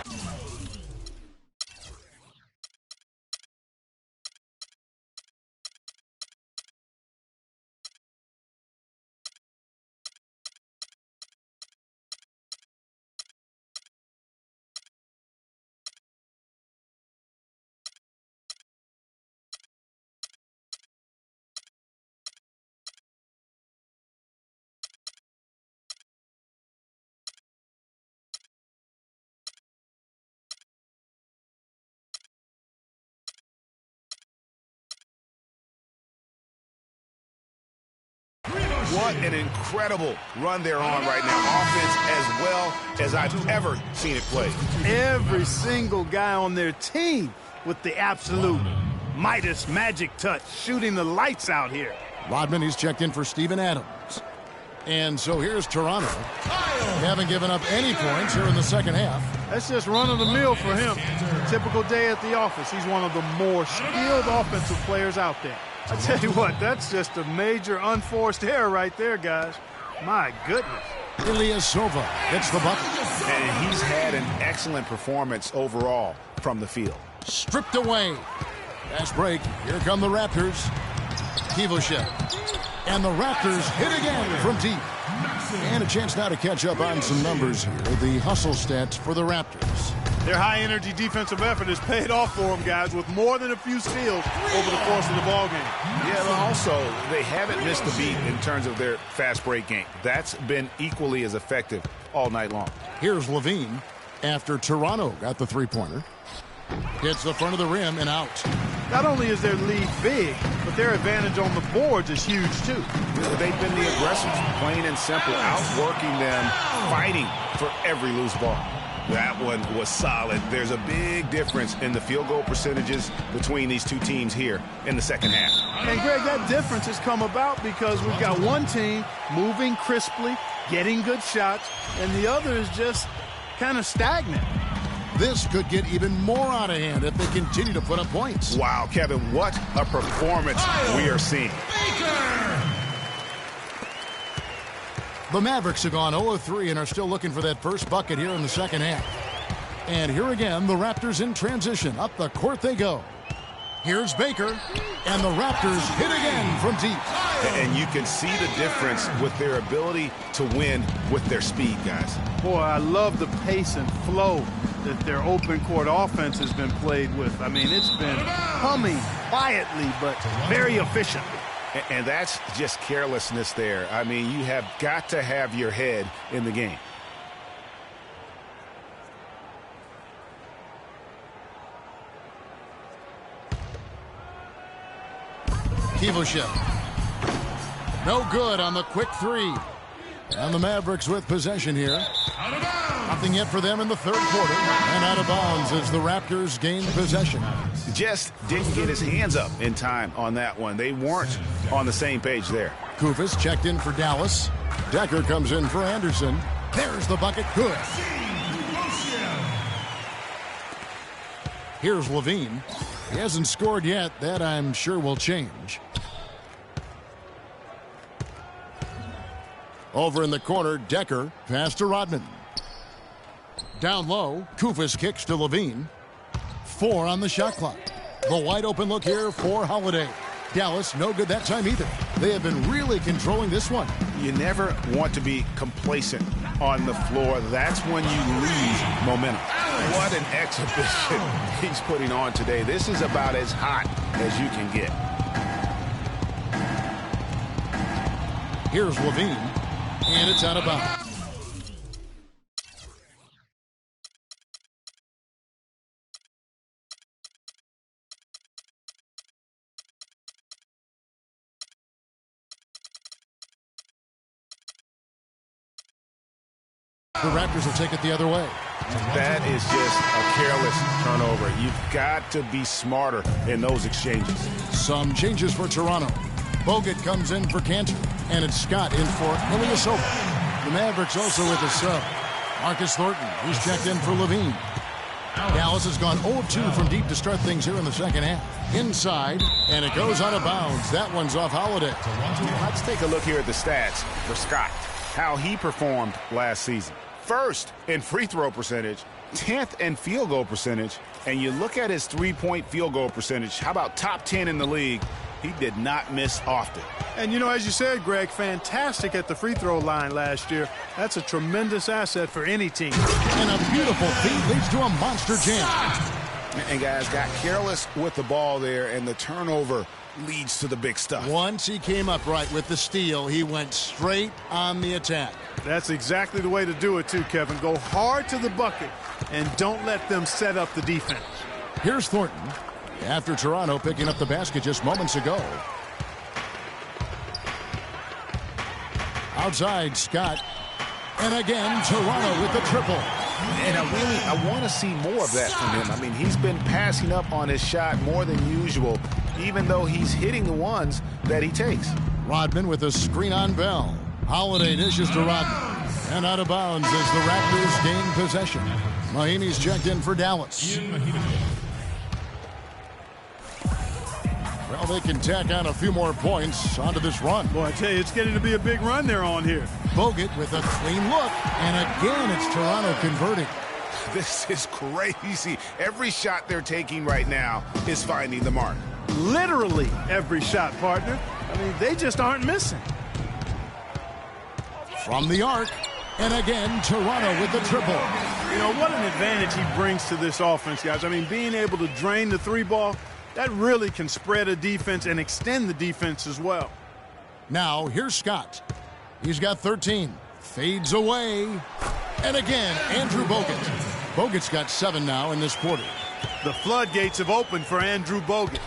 What an incredible run they're on right now. Offense as well as I've ever seen it played. Every single guy on their team with the absolute Midas magic touch, shooting the lights out here. Rodman, he's checked in for Steven Adams. And so here's Toronto. They haven't given up any points here in the second half. That's just run-of-the-mill for him. Typical day at the office. He's one of the more skilled offensive players out there. I tell you what, that's just a major unforced error right there, guys. My goodness. Ilyasova gets the bucket. And he's had an excellent performance overall from the field. Stripped away. Fast break. Here come the Raptors. Kivoshev. And the Raptors hit again from deep. And a chance now to catch up on some numbers here. The hustle stats for the Raptors. Their high-energy defensive effort has paid off for them, guys, with more than a few steals over the course of the ballgame. Yeah, but also, they haven't missed a beat in terms of their fast break game. That's been equally as effective all night long. Here's Levine after Toronto got the three-pointer. Hits the front of the rim and out. Not only is their lead big, but their advantage on the boards is huge, too. They've been the aggressors, plain and simple, outworking them, fighting for every loose ball. That one was solid. There's a big difference in the field goal percentages between these two teams here in the second half. And, Greg, that difference has come about because we've got one team moving crisply, getting good shots, and the other is just kind of stagnant. This could get even more out of hand if they continue to put up points. Wow, Kevin, what a performance we are seeing. The Mavericks have gone 0-3 and are still looking for that first bucket here in the second half. And here again, the Raptors in transition. Up the court they go. Here's Baker, and the Raptors hit again from deep. And you can see the difference with their ability to win with their speed, guys. Boy, I love the pace and flow that their open court offense has been played with. I mean, it's been humming quietly, but very efficiently. And that's just carelessness there. I mean, you have got to have your head in the game. Kivoshev. No good on the quick three. And the Mavericks with possession here. Nothing yet for them in the third quarter. And out of bounds as the Raptors gain possession. Just didn't get his hands up in time on that one. They weren't on the same page there. Kufis checked in for Dallas. Decker comes in for Anderson. There's the bucket. Good. Here's Levine. He hasn't scored yet. That, I'm sure, will change. Over in the corner, Decker. Pass to Rodman. Down low, Kufis kicks to Levine. 4 on the shot clock. The wide open look here for Holiday. Dallas, no good that time either. They have been really controlling this one. You never want to be complacent on the floor. That's when you lose momentum. What an exhibition he's putting on today. This is about as hot as you can get. Here's Levine, and it's out of bounds. The Raptors will take it the other way. That is just a careless turnover. You've got to be smarter in those exchanges. Some changes for Toronto. Bogut comes in for Cantor, and it's Scott in for Ilyasova. The Mavericks also with a sub. Marcus Thornton, he's checked in for Levine. Dallas has gone 0-2 from deep to start things here in the second half. Inside, and it goes out of bounds. That one's off Holiday. Let's take a look here at the stats for Scott, how he performed last season. First in free throw percentage, 10th in field goal percentage, and you look at his three-point field goal percentage. How about top 10 in the league? He did not miss often. And, you know, as you said, Greg, fantastic at the free throw line last year. That's a tremendous asset for any team. And a beautiful feed leads to a monster jam. And guys got careless with the ball there, and the turnover leads to the big stuff. Once he came up right with the steal, he went straight on the attack. That's exactly the way to do it, too, Kevin. Go hard to the bucket and don't let them set up the defense. Here's Thornton. After Toronto picking up the basket just moments ago. Outside, Scott. And again, Toronto with the triple. And I want to see more of that from him. I mean, he's been passing up on his shot more than usual, even though he's hitting the ones that he takes. Rodman with a screen on Bell. Holiday dishes to Rodman. And out of bounds as the Raptors gain possession. Mahinmi's checked in for Dallas. Well, they can tack on a few more points onto this run. Boy, I tell you, it's getting to be a big run they're on here. Bogut with a clean look. And again, it's Toronto converting. This is crazy. Every shot they're taking right now is finding the mark. Literally every shot, partner. I mean, they just aren't missing. From the arc. And again, Toronto with the triple. You know, what an advantage he brings to this offense, guys. I mean, being able to drain the three ball, that really can spread a defense and extend the defense as well. Now, here's Scott. He's got 13. Fades away. And again, Andrew Bogut. Bogut's got 7 now in this quarter. The floodgates have opened for Andrew Bogut.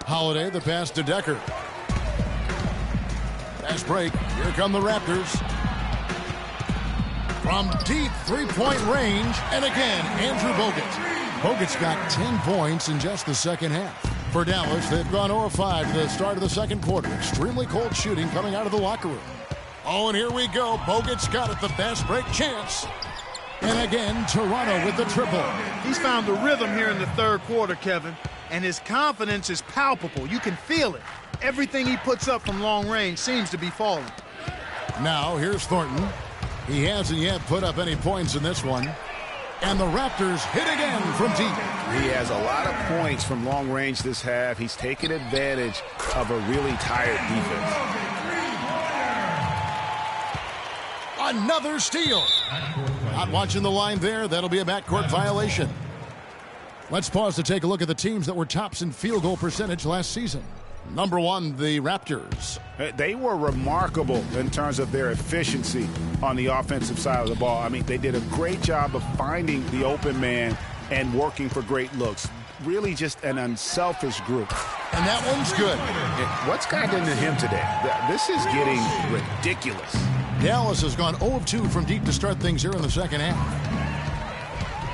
Holiday, the pass to Decker. Fast break. Here come the Raptors. From deep three-point range. And again, Andrew Bogut. Bogut's got 10 points in just the second half. For Dallas, they've gone 0-5 to the start of the second quarter. Extremely cold shooting coming out of the locker room. Oh, and here we go. Bogut's got it, the fast break chance. And again, Toronto with the triple. He's found the rhythm here in the third quarter, Kevin, and his confidence is palpable. You can feel it. Everything he puts up from long range seems to be falling. Now, here's Thornton. He hasn't yet put up any points in this one. And the Raptors hit again from deep. He has a lot of points from long range this half. He's taken advantage of a really tired defense. Another steal. Not watching the line there. That'll be a backcourt violation. Let's pause to take a look at the teams that were tops in field goal percentage last season. Number 1, the Raptors. They were remarkable in terms of their efficiency on the offensive side of the ball. I mean, they did a great job of finding the open man and working for great looks. Really just an unselfish group. And that one's good. What's gotten into him today? This is getting ridiculous. Dallas has gone 0-2 from deep to start things here in the second half.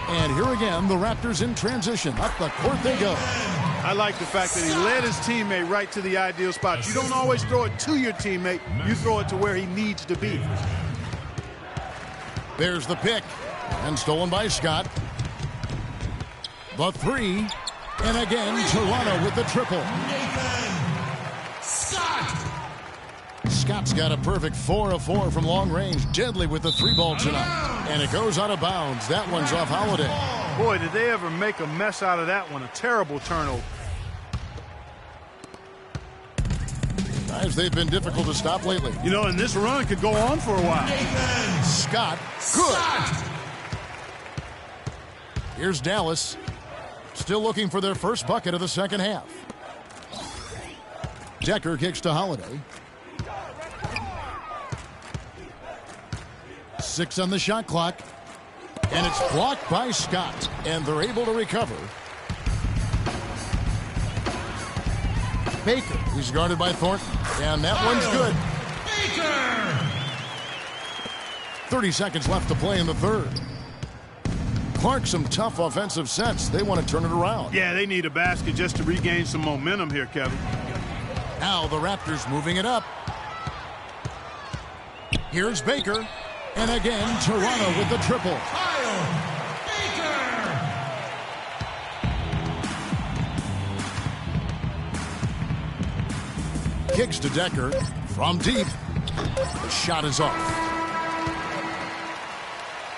And here again, the Raptors in transition. Up the court they go. I like the fact that he led his teammate right to the ideal spot. You don't always throw it to your teammate. You throw it to where he needs to be. There's the pick. And stolen by Scott. The three. And again, Toronto with the triple. Scott's got a perfect 4 of 4 from long range. Deadly with the 3-ball tonight. And it goes out of bounds. That one's off Holiday. Boy, did they ever make a mess out of that one. A terrible turnover. Guys, they've been difficult to stop lately. You know, and this run could go on for a while. Scott, good. Here's Dallas. Still looking for their first bucket of the second half. Decker kicks to Holiday. 6 on the shot clock. And it's blocked by Scott. And they're able to recover. Baker, he's guarded by Thornton. And that one's good. Baker! 30 seconds left to play in the third. Clark, some tough offensive sets. They want to turn it around. Yeah, they need a basket just to regain some momentum here, Kevin. Now the Raptors moving it up. Here's Baker. And again, Toronto with the triple. Kicks to Decker from deep. The shot is off.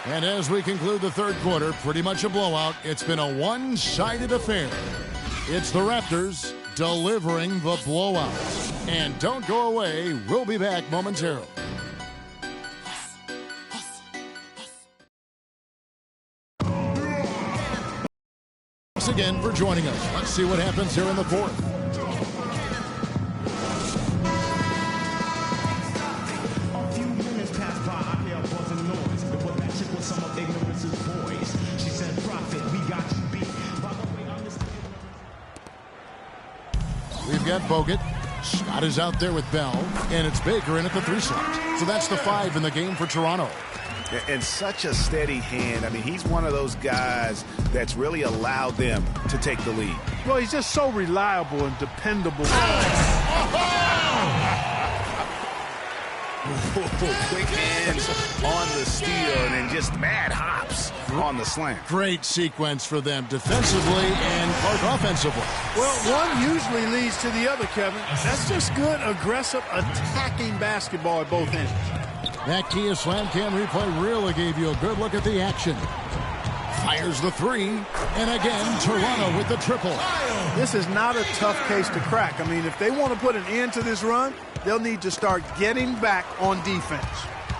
And as we conclude the third quarter, pretty much a blowout. It's been a one-sided affair. It's the Raptors delivering the blowout. And don't go away. We'll be back momentarily. Thanks again for joining us. Let's see what happens here in the fourth. We've got Bogut. Scott is out there with Bell, and it's Baker in at the 3 slot. So that's the 5 in the game for Toronto. And such a steady hand. I mean, he's one of those guys that's really allowed them to take the lead. Well, he's just so reliable and dependable. Quick hands on the steal and then just mad hops on the slam. Great sequence for them defensively and Clark offensively. Well, one usually leads to the other, Kevin. That's just good, aggressive, attacking basketball at both ends. That Kia Slam Cam replay really gave you a good look at the action. Fires the 3, and again, Toronto with the triple. This is not a tough case to crack. I mean, if they want to put an end to this run, they'll need to start getting back on defense.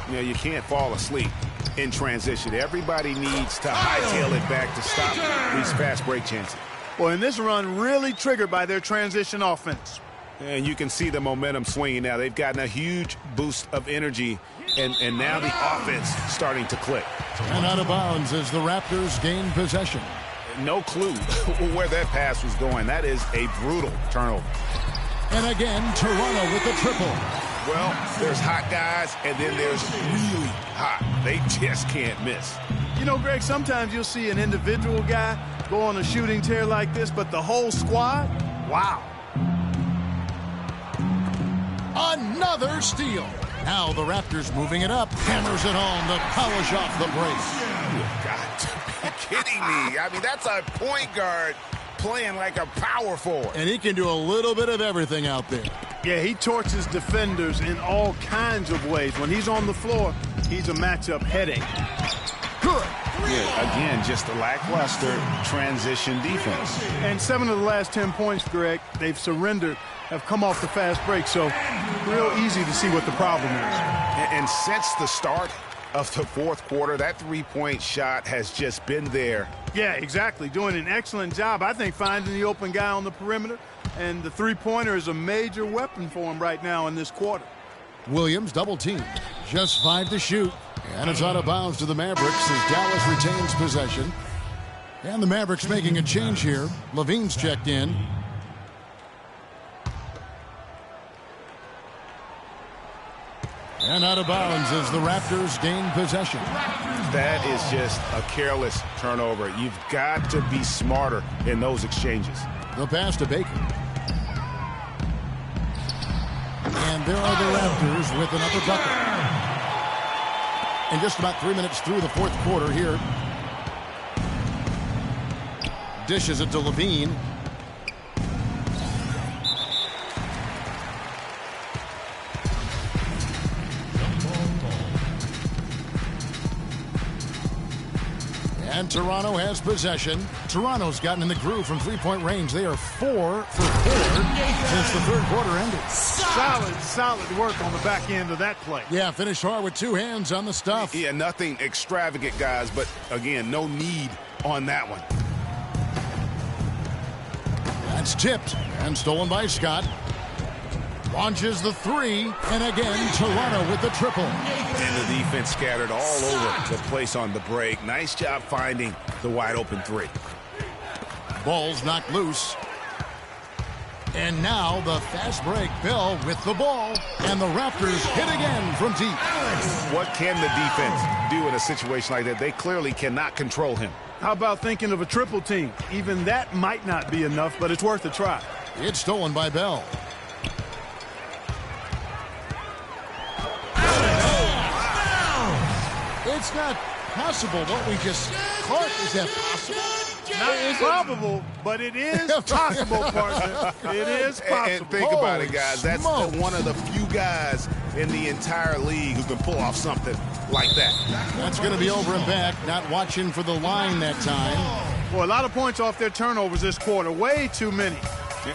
You know, you can't fall asleep in transition. Everybody needs to hightail it back to stop these fast break chances. Well, and this run really triggered by their transition offense. And you can see the momentum swinging now. They've gotten a huge boost of energy, and now the offense starting to click. And out of bounds as the Raptors gain possession. No clue where that pass was going. That is a brutal turnover. And again, Toronto with the triple. Well, there's hot guys, and then there's really hot. They just can't miss. You know, Greg, sometimes you'll see an individual guy go on a shooting tear like this, but the whole squad, wow. Another steal. Now the Raptors moving it up. Hammers it home to polish off the brace. You've got to be kidding me. I mean, that's a point guard playing like a power forward. And he can do a little bit of everything out there. Yeah, he torches defenders in all kinds of ways. When he's on the floor, he's a matchup headache. Good. Yeah, again, just a lackluster transition defense. And 7 of the last 10 points, Greg, they've surrendered, have come off the fast break, so real easy to see what the problem is. And since the start of the fourth quarter, that three-point shot has just been there. Yeah, exactly. Doing an excellent job, I think, finding the open guy on the perimeter. And the three-pointer is a major weapon for him right now in this quarter. Williams double-teamed. Just 5 to shoot. And it's out of bounds to the Mavericks as Dallas retains possession. And the Mavericks making a change here. Levine's checked in. And out of bounds as the Raptors gain possession. That is just a careless turnover. You've got to be smarter in those exchanges. The pass to Baker. And there are the Raptors with another bucket. And just about 3 minutes through the fourth quarter here. Dishes it to Levine. And Toronto has possession. Toronto's gotten in the groove from three-point range. They are 4 for 4 since the third quarter ended. Solid work on the back end of that play. Yeah, finished hard with two hands on the stuff. Yeah, nothing extravagant, guys, but again, no need on that one. That's tipped and stolen by Scott. Launches the three, and again, Toronto with the triple. And the defense scattered all over the place on the break. Nice job finding the wide open three. Ball's knocked loose. And now the fast break. Bell with the ball, and the Raptors hit again from deep. What can the defense do in a situation like that? They clearly cannot control him. How about thinking of a triple team? Even that might not be enough, but it's worth a try. It's stolen by Bell. It's not possible what we just caught. Is that possible? Not probable, but it is possible, partner. It is possible. And think about it, guys. That's one of the few guys in the entire league who can pull off something like that. That's going to be over and back. Not watching for the line that time. Boy, a lot of points off their turnovers this quarter. Way too many.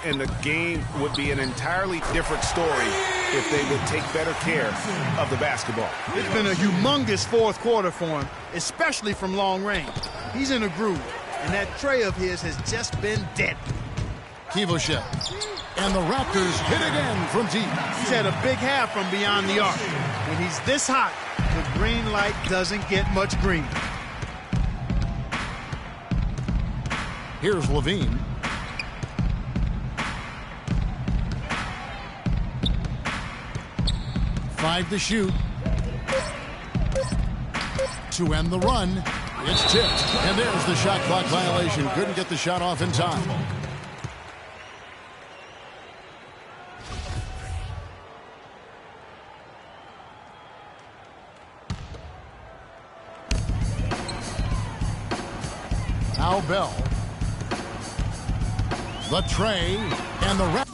And the game would be an entirely different story if they would take better care of the basketball. It's been a humongous fourth quarter for him, especially from long range. He's in a groove, and that tray of his has just been dead. Kivoshev. And the Raptors hit again from deep. He's had a big half from beyond the arc. When he's this hot, the green light doesn't get much green. Here's Levine. Five to shoot. To end the run. It's tipped. And there's the shot clock violation. Couldn't get the shot off in time. Now Bell. The tray. And the Raptors.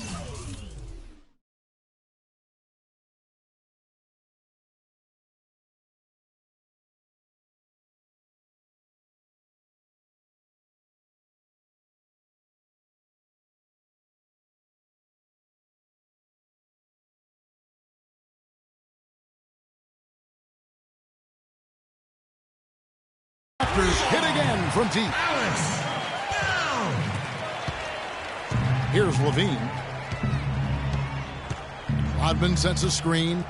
Hit again from deep. Here's Levine. Rodman sets a screen.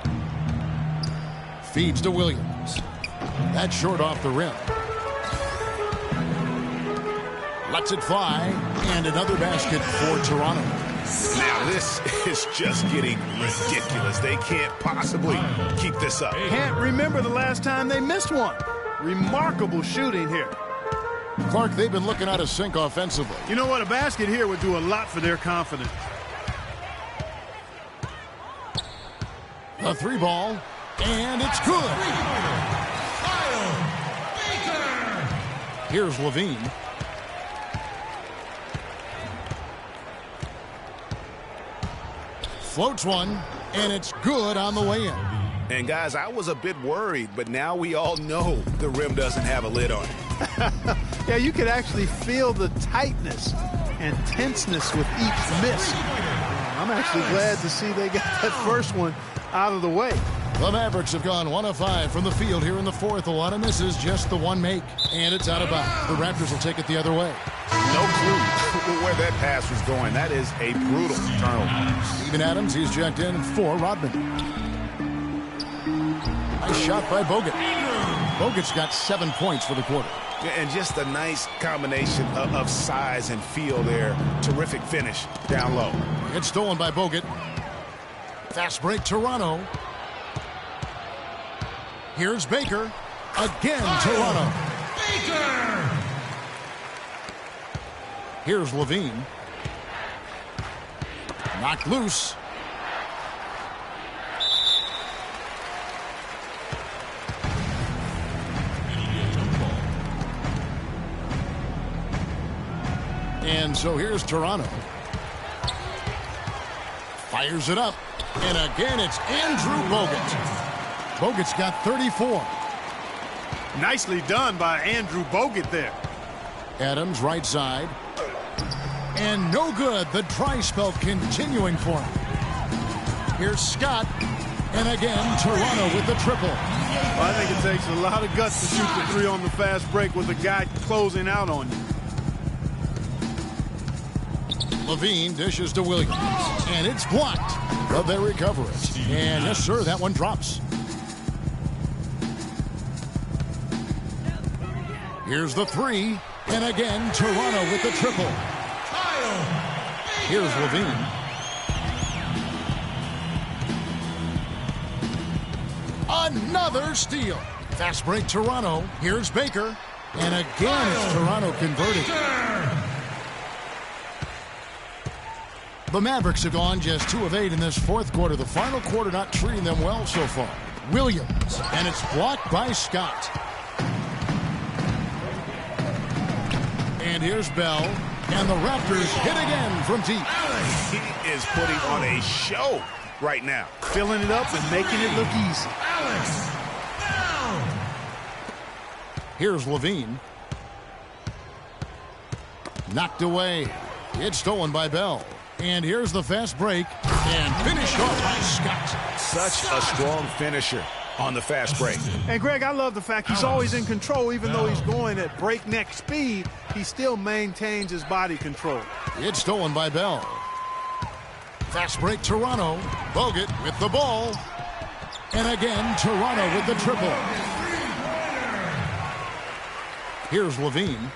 Feeds to Williams. That's short off the rim. Lets it fly. And another basket for Toronto. Now this is just getting ridiculous. They can't possibly keep this up. Can't remember the last time they missed one. Remarkable shooting here. Clark, they've been looking out of sync offensively. You know what? A basket here would do a lot for their confidence. The three ball, and it's good. Here's Levine. Floats one, and it's good on the way in. And guys, I was a bit worried, but now we all know the rim doesn't have a lid on it. Yeah, you could actually feel the tightness and tenseness with each miss. I'm actually glad to see they got that first one out of the way. The Mavericks have gone 1 of 5 from the field here in the fourth. A lot of misses, just the one make. And it's out of bounds. The Raptors will take it the other way. No clue where that pass was going. That is a brutal turnover. Steven Adams, he's jacked in for Rodman. Nice shot by Bogut. Bogut's got 7 points for the quarter. And just a nice combination of size and feel there. Terrific finish down low. It's stolen by Bogut. Fast break, Toronto. Here's Baker. Again, Toronto. Baker! Here's Levine. Knocked loose. And so here's Toronto. Fires it up. And again, it's Andrew Bogut. Bogut's got 34. Nicely done by Andrew Bogut there. Adams, right side. And no good. The dry spell continuing for him. Here's Scott. And again, Toronto with the triple. Well, I think it takes a lot of guts to shoot the three on the fast break with a guy closing out on you. Levine dishes to Williams. And it's blocked. But they recover it. And yes, sir, that one drops. Here's the three. And again, Toronto with the triple. Here's Levine. Another steal. Fast break Toronto. Here's Baker. And again, it's Toronto converting. The Mavericks have gone just 2 of 8 in this fourth quarter. The final quarter not treating them well so far. Williams. And it's blocked by Scott. And here's Bell. And the Raptors hit again from deep. He is putting on a show right now. Filling it up and making it look easy. Here's Levine. Knocked away. It's stolen by Bell. And here's the fast break. And finished off by Scott. Such a strong finisher on the fast break. And Greg, I love the fact he's always in control. Even though he's going at breakneck speed, he still maintains his body control. It's stolen by Bell. Fast break Toronto. Bogut with the ball. And again, Toronto with the triple. Here's Levine.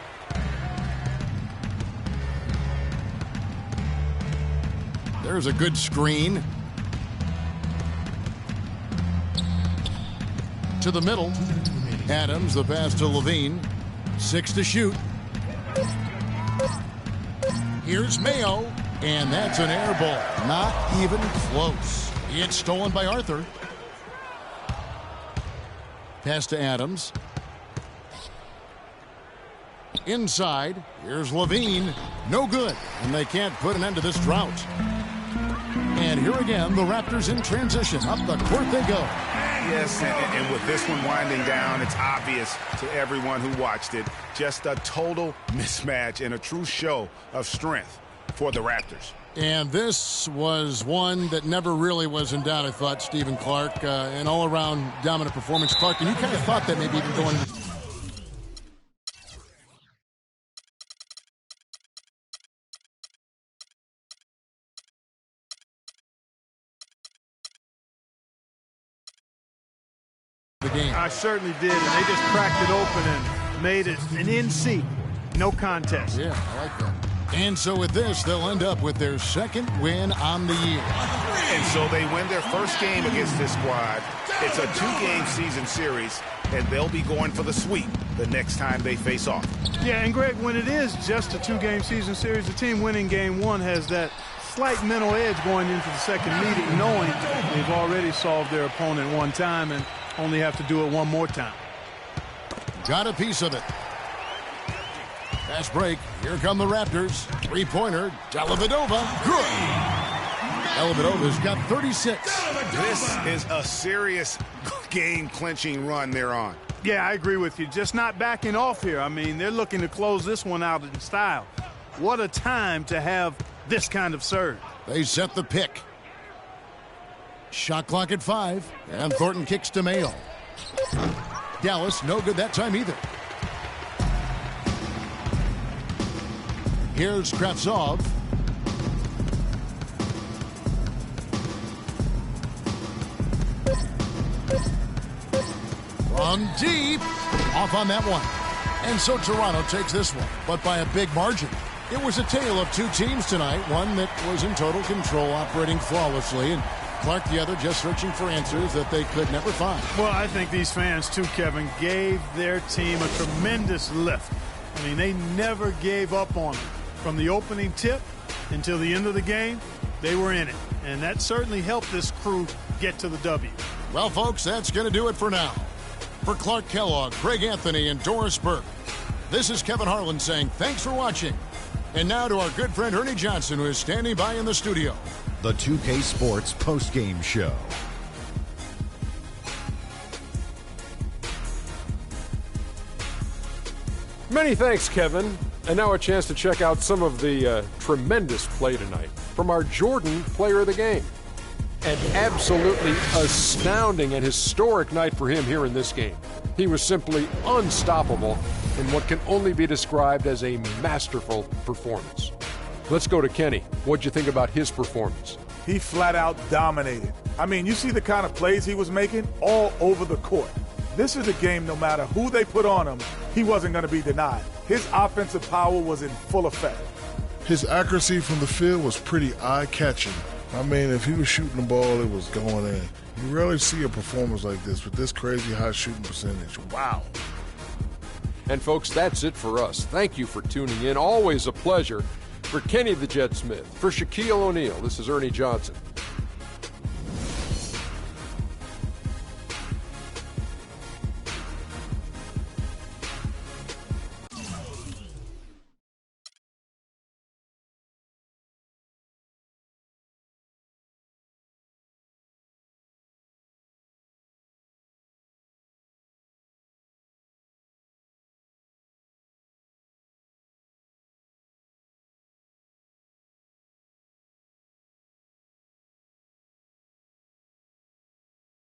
There's a good screen. To the middle. Adams, the pass to Levine. 6 to shoot. Here's Mayo. And that's an air ball. Not even close. It's stolen by Arthur. Pass to Adams. Inside. Here's Levine. No good. And they can't put an end to this drought. And here again, the Raptors in transition. Up the court they go. Yes, and with this one winding down, it's obvious to everyone who watched it. Just a total mismatch and a true show of strength for the Raptors. And this was one that never really was in doubt, I thought, Stephen Clark. An all-around dominant performance. Clark, and you kind of thought that maybe even going into the game. I certainly did, and they just cracked it open and made it an NC. No contest. Yeah, I like that. And so with this, they'll end up with their second win on the year. And so they win their first game against this squad. It's a 2-game season series, and they'll be going for the sweep the next time they face off. Yeah, and Greg, when it is just a 2-game season series, the team winning game 1 has that slight mental edge going into the second meeting, knowing they've already solved their opponent one time and only have to do it one more time. Got a piece of it. Fast break. Here come the Raptors. 3-pointer. Dellavedova. Good. Dellavedova's got 36. This is a serious game-clinching run they're on. Yeah, I agree with you. Just not backing off here. I mean, they're looking to close this one out in style. What a time to have this kind of serve. They set the pick. Shot clock at 5. And Thornton kicks to Mayo. Dallas, no good that time either. Here's Kravtsov. From deep. Off on that one. And so Toronto takes this one, but by a big margin. It was a tale of 2 teams tonight. One that was in total control, operating flawlessly, and Clark the other just searching for answers that they could never find. Well, I think these fans, too, Kevin, gave their team a tremendous lift. I mean, they never gave up on them. From the opening tip until the end of the game, they were in it. And that certainly helped this crew get to the W. Well, folks, that's going to do it for now. For Clark Kellogg, Greg Anthony, and Doris Burke, this is Kevin Harlan saying thanks for watching. And now to our good friend Ernie Johnson, who is standing by in the studio. The 2K Sports Postgame Show. Many thanks, Kevin. And now a chance to check out some of the tremendous play tonight from our Jordan player of the game. An absolutely astounding and historic night for him here in this game. He was simply unstoppable in what can only be described as a masterful performance. Let's go to Kenny. What'd you think about his performance? He flat out dominated. I mean, you see the kind of plays he was making all over the court. This is a game, no matter who they put on him, he wasn't going to be denied. His offensive power was in full effect. His accuracy from the field was pretty eye-catching. I mean, if he was shooting the ball, it was going in. You rarely see a performance like this with this crazy high shooting percentage. Wow. And folks, that's it for us. Thank you for tuning in. Always a pleasure. For Kenny the Jet Smith, for Shaquille O'Neal, this is Ernie Johnson.